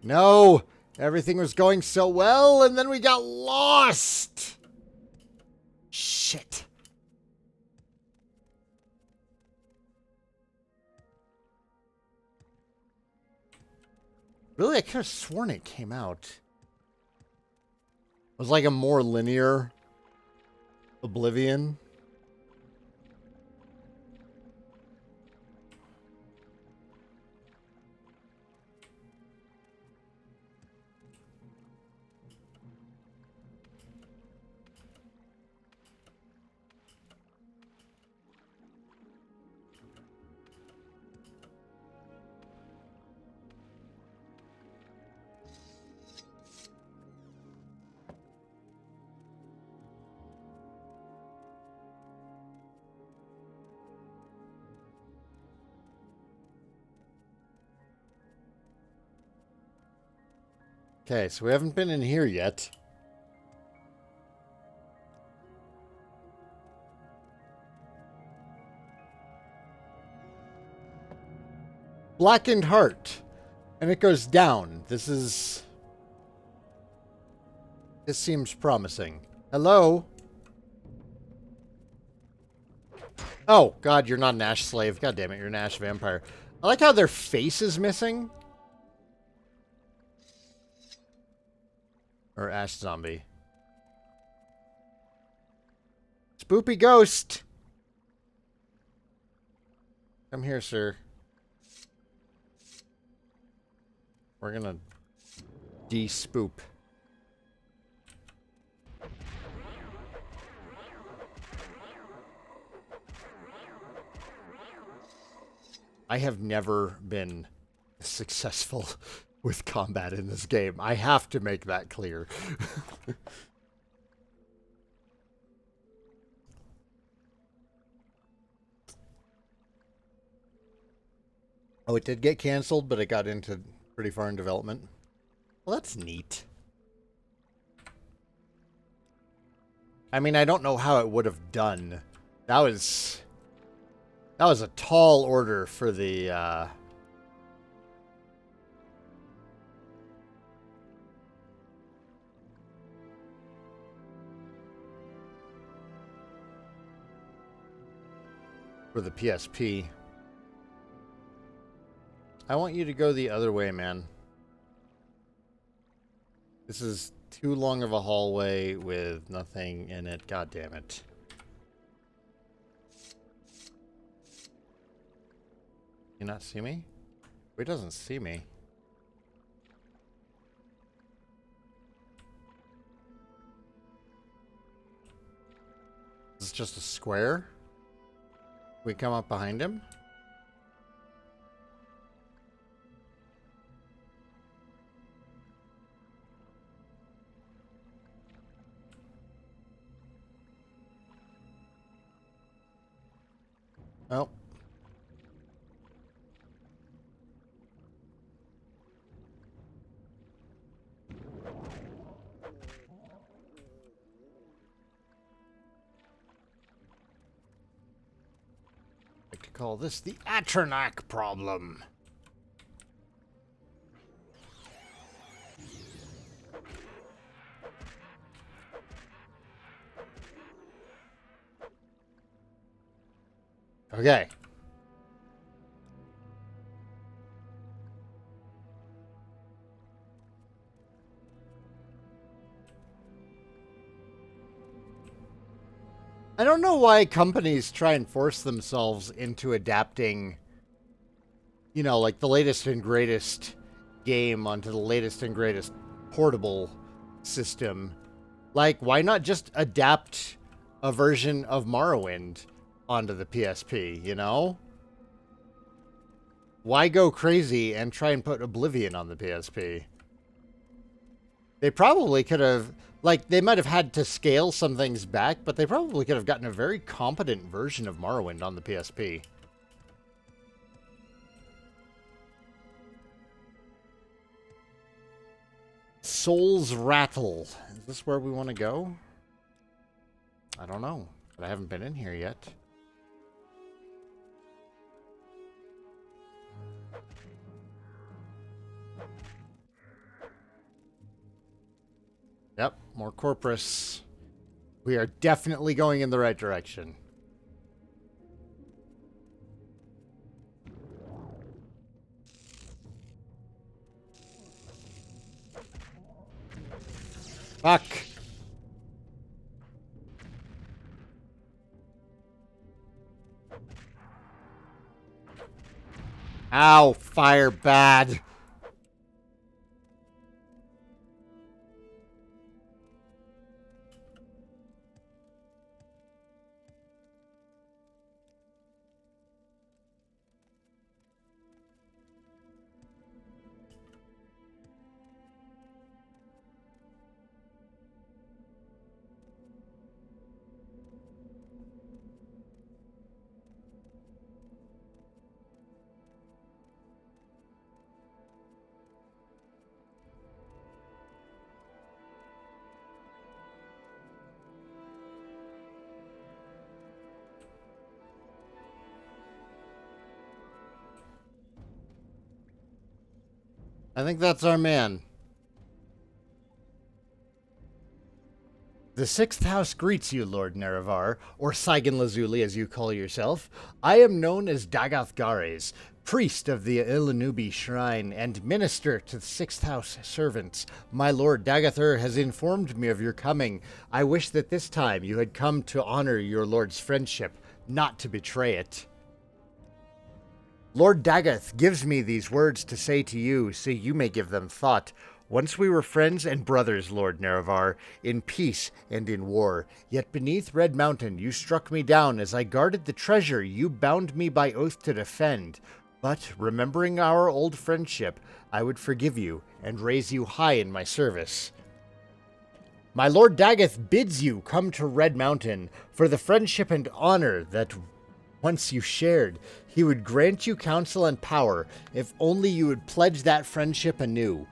No! Everything was going so well, and then we got lost! Shit. Really, I could have sworn it came out. It was like a more linear Oblivion. Okay, so we haven't been in here yet. Blackened Heart. And it goes down. This seems promising. Hello? Oh, God, you're not an Ash slave. God damn it, you're an Ash vampire. I like how their face is missing. Or Ash zombie. Spoopy ghost! Come here, sir. We're gonna de-spoop. I have never been successful with combat in this game. I have to make that clear. Oh, it did get canceled, but it got into pretty far in development. Well, that's neat. I mean, I don't know how it would have done. That was a tall order for the PSP. I want you to go the other way, man. This is too long of a hallway with nothing in it. God damn it. You not see me? He doesn't see me. Is this just a square? We come up behind him? Oh. I like to call this the Atronach problem. Okay. I don't know why companies try and force themselves into adapting, you know, like the latest and greatest game onto the latest and greatest portable system. Like, why not just adapt a version of Morrowind onto the PSP, you know? Why go crazy and try and put Oblivion on the PSP? They probably could have, like, they might have had to scale some things back, but they probably could have gotten a very competent version of Morrowind on the PSP. Soul's Rattle. Is this where we want to go? I don't know, but I haven't been in here yet. Yep, more Corpus. We are definitely going in the right direction. Fuck. Ow, fire bad. I think that's our man. The sixth house greets you, Lord Nerevar, or Saigan Lazuli as you call yourself. I am known as Dagath Gares, priest of the Ilanubi shrine and minister to the sixth house servants. My lord Dagath has informed me of your coming. I wish that this time you had come to honor your lord's friendship, not to betray it. Lord Dagath gives me these words to say to you, so you may give them thought. Once we were friends and brothers, Lord Nerevar, in peace and in war. Yet beneath Red Mountain you struck me down as I guarded the treasure you bound me by oath to defend. But, remembering our old friendship, I would forgive you and raise you high in my service. My Lord Dagath bids you come to Red Mountain for the friendship and honor that once you shared. He would grant you counsel and power, if only you would pledge that friendship anew.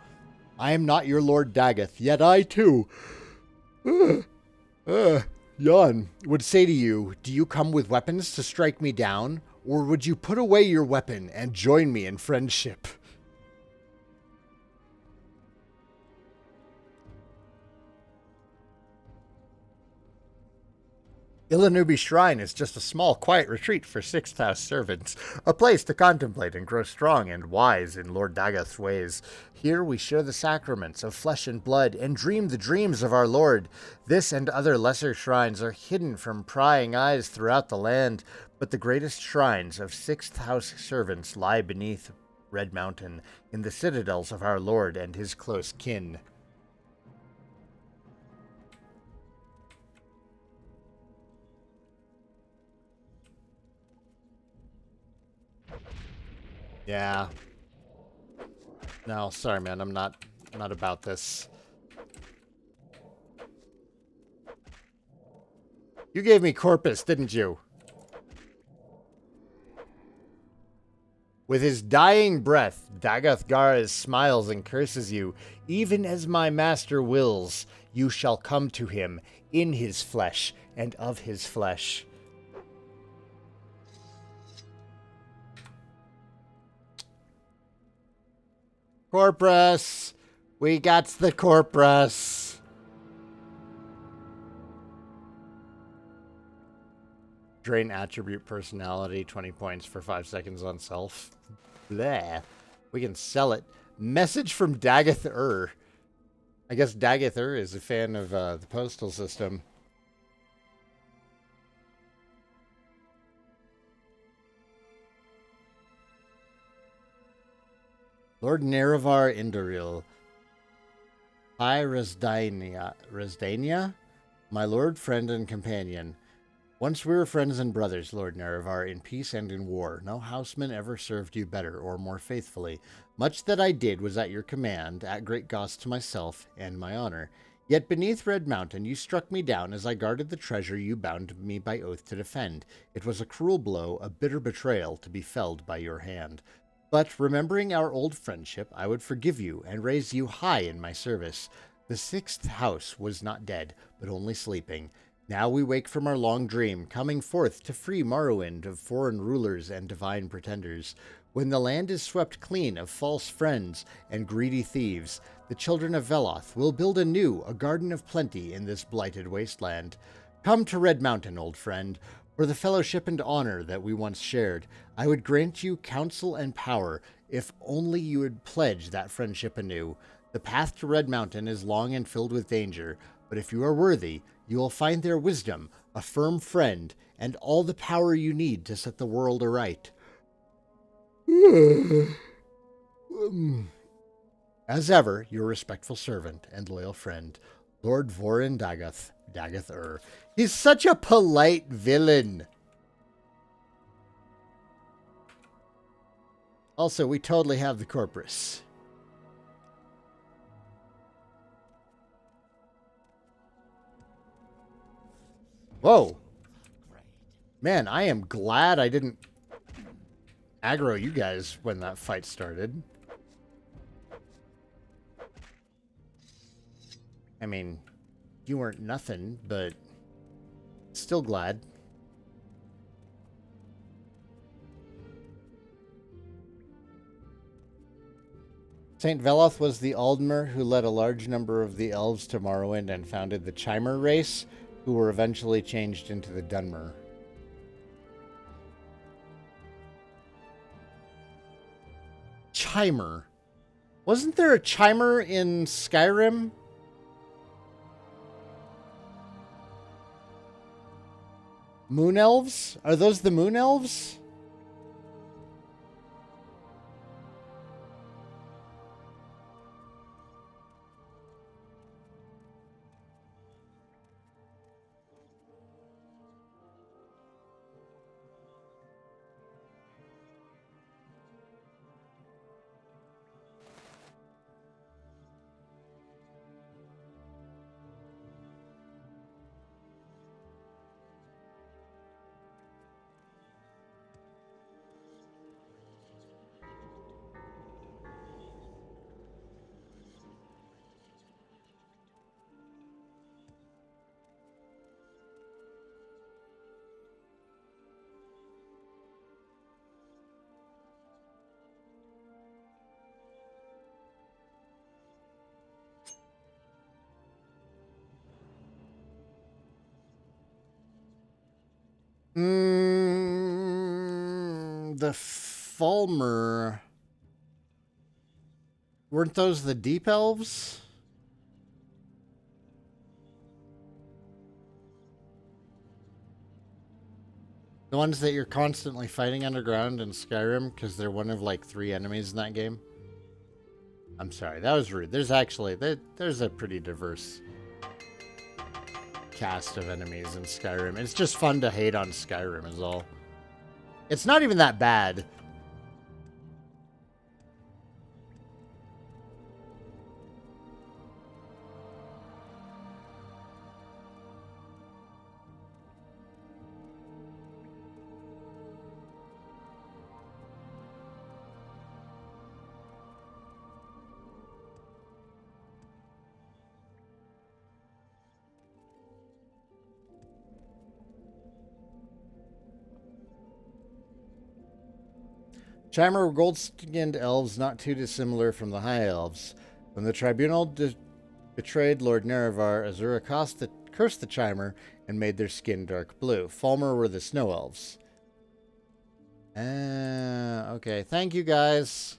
I am not your Lord Dagath, yet I too, yawn, would say to you, do you come with weapons to strike me down, or would you put away your weapon and join me in friendship? Ilanubi Shrine is just a small, quiet retreat for sixth house servants, a place to contemplate and grow strong and wise in Lord Dagath's ways. Here we share the sacraments of flesh and blood and dream the dreams of our Lord. This and other lesser shrines are hidden from prying eyes throughout the land, but the greatest shrines of sixth house servants lie beneath Red Mountain, in the citadels of our Lord and his close kin. Yeah. No, sorry, man. I'm not about this. You gave me Corpus, didn't you? With his dying breath, Dagath Gares smiles and curses you. Even as my master wills, you shall come to him in his flesh and of his flesh. Corpus! We got the Corpus! Drain attribute personality, 20 points for 5 seconds on self. Bleh. We can sell it. Message from Dagath. I guess Dagath is a fan of the postal system. Lord Nerevar Indoril. Hi, Resdania, my lord, friend, and companion. Once we were friends and brothers, Lord Nerevar, in peace and in war. No houseman ever served you better or more faithfully. Much that I did was at your command, at great cost to myself and my honor. Yet beneath Red Mountain you struck me down as I guarded the treasure you bound me by oath to defend. It was a cruel blow, a bitter betrayal, to be felled by your hand. But remembering our old friendship, I would forgive you and raise you high in my service. The sixth house was not dead, but only sleeping. Now we wake from our long dream, coming forth to free Morrowind of foreign rulers and divine pretenders. When the land is swept clean of false friends and greedy thieves, the children of Veloth will build anew a garden of plenty in this blighted wasteland. Come to Red Mountain, old friend. For the fellowship and honor that we once shared, I would grant you counsel and power, if only you would pledge that friendship anew. The path to Red Mountain is long and filled with danger, but if you are worthy, you will find there wisdom, a firm friend, and all the power you need to set the world aright. As ever, your respectful servant and loyal friend, Lord Vorin Dagath. He's such a polite villain. Also, we totally have the Corpus. Whoa. Man, I am glad I didn't aggro you guys when that fight started. I mean, you weren't nothing, but still glad. Saint Veloth was the Aldmer who led a large number of the elves to Morrowind and founded the Chimer race, who were eventually changed into the Dunmer. Chimer. Wasn't there a Chimer in Skyrim? Moon elves? Are those the moon elves? The Falmer. Weren't those the Deep Elves? The ones that you're constantly fighting underground in Skyrim because they're one of like 3 enemies in that game? I'm sorry, that was rude. There's actually, there's a pretty diverse cast of enemies in Skyrim. It's just fun to hate on Skyrim is all. It's not even that bad. Chimer were gold-skinned elves not too dissimilar from the High Elves. When the tribunal betrayed Lord Nerevar, Azura cursed the Chimer and made their skin dark blue. Falmer were the Snow Elves. Okay. Thank you, guys.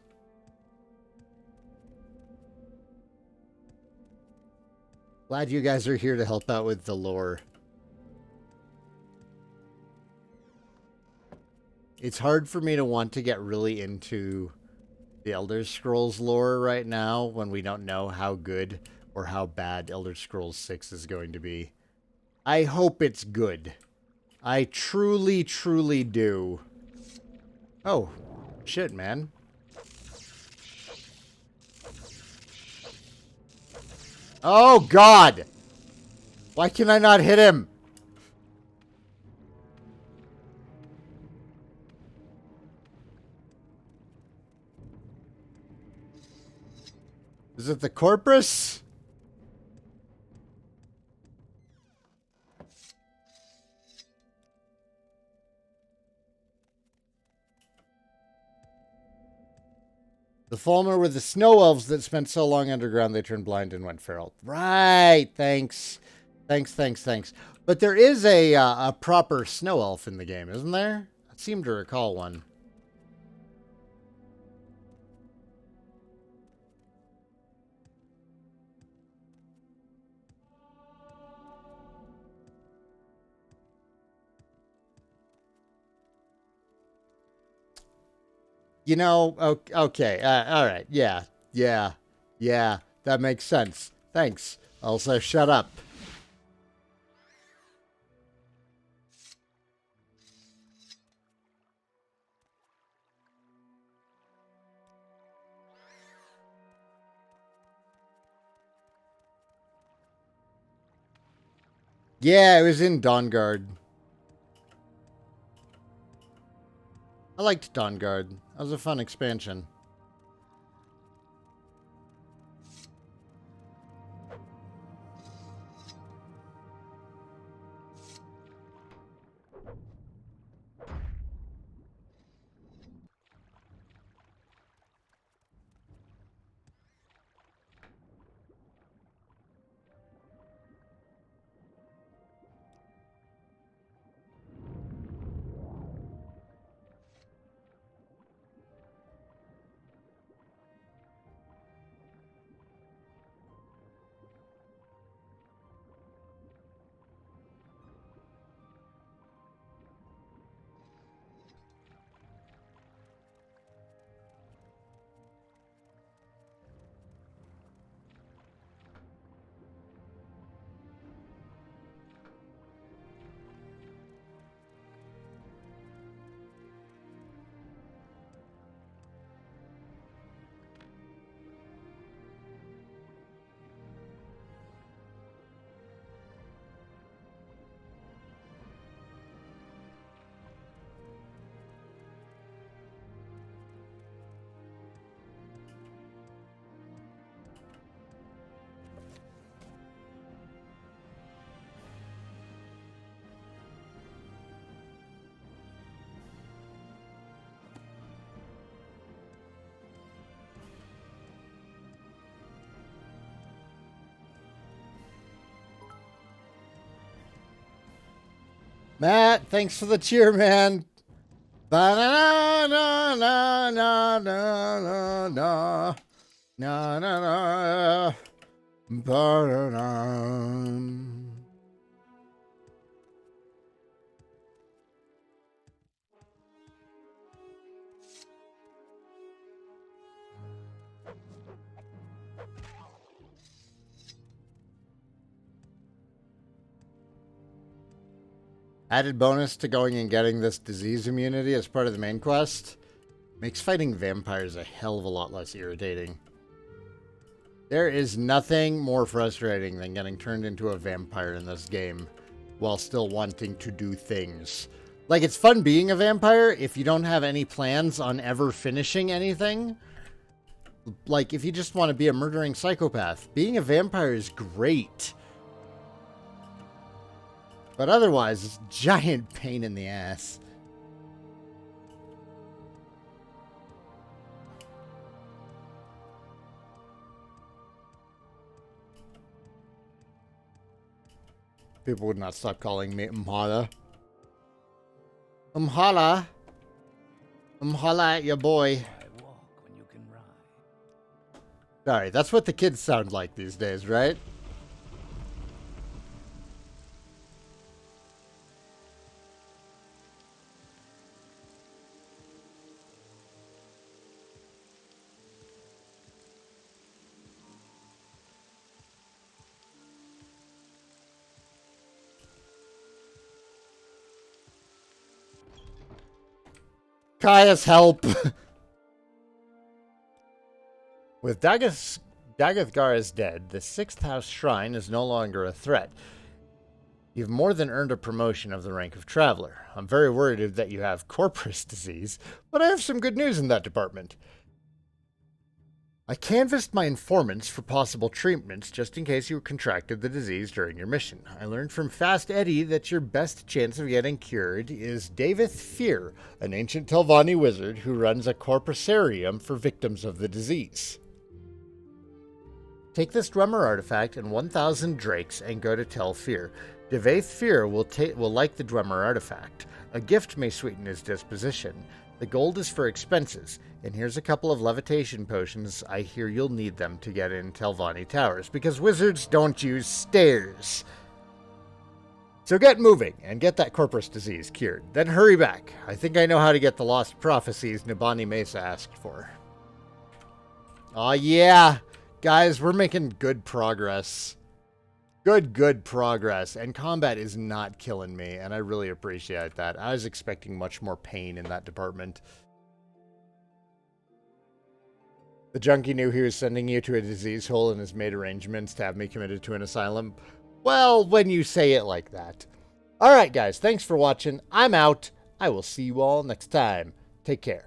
Glad you guys are here to help out with the lore. It's hard for me to want to get really into the Elder Scrolls lore right now when we don't know how good or how bad Elder Scrolls 6 is going to be. I hope it's good. I truly, truly do. Oh, shit, man. Oh, God! Why can I not hit him? Is it the Corpus? The Falmer were the snow elves that spent so long underground they turned blind and went feral. Right, thanks. Thanks. But there is a proper snow elf in the game, isn't there? I seem to recall one. You know, okay, all right, yeah, that makes sense. Thanks. Also, shut up. Yeah, it was in Dawnguard. I liked Dawnguard. That was a fun expansion. Matt, thanks for the cheer, man. Ba-na-na-na-na-na-na-na. Na-na-na. Ba-na-na. Added bonus to going and getting this disease immunity as part of the main quest makes fighting vampires a hell of a lot less irritating. There is nothing more frustrating than getting turned into a vampire in this game while still wanting to do things. Like, it's fun being a vampire if you don't have any plans on ever finishing anything. Like, if you just want to be a murdering psychopath, being a vampire is great. But otherwise, it's a giant pain in the ass. People would not stop calling me Mhala. Mhala. Mhala at your boy. Walk when you can ride. Sorry, that's what the kids sound like these days, right? Caius, help! With Dagathgar is dead, the 6th House Shrine is no longer a threat. You've more than earned a promotion of the rank of Traveler. I'm very worried that you have corpus disease, but I have some good news in that department. I canvassed my informants for possible treatments just in case you contracted the disease during your mission. I learned from Fast Eddie that your best chance of getting cured is Davith Fear, an ancient Telvanni wizard who runs a corpusarium for victims of the disease. Take this Drummer artifact and 1,000 drakes and go to Tel Fear. Davith Fear will like the Drummer artifact. A gift may sweeten his disposition. The gold is for expenses, and here's a couple of levitation potions. I hear you'll need them to get in Telvanni Towers, because wizards don't use stairs. So get moving, and get that corpus disease cured. Then hurry back. I think I know how to get the lost prophecies Nibani Mesa asked for. Aw, yeah! Guys, we're making good progress. Good progress. And combat is not killing me, and I really appreciate that. I was expecting much more pain in that department. The junkie knew he was sending you to a disease hole and has made arrangements to have me committed to an asylum. Well, when you say it like that. Alright, guys, thanks for watching. I'm out. I will see you all next time. Take care.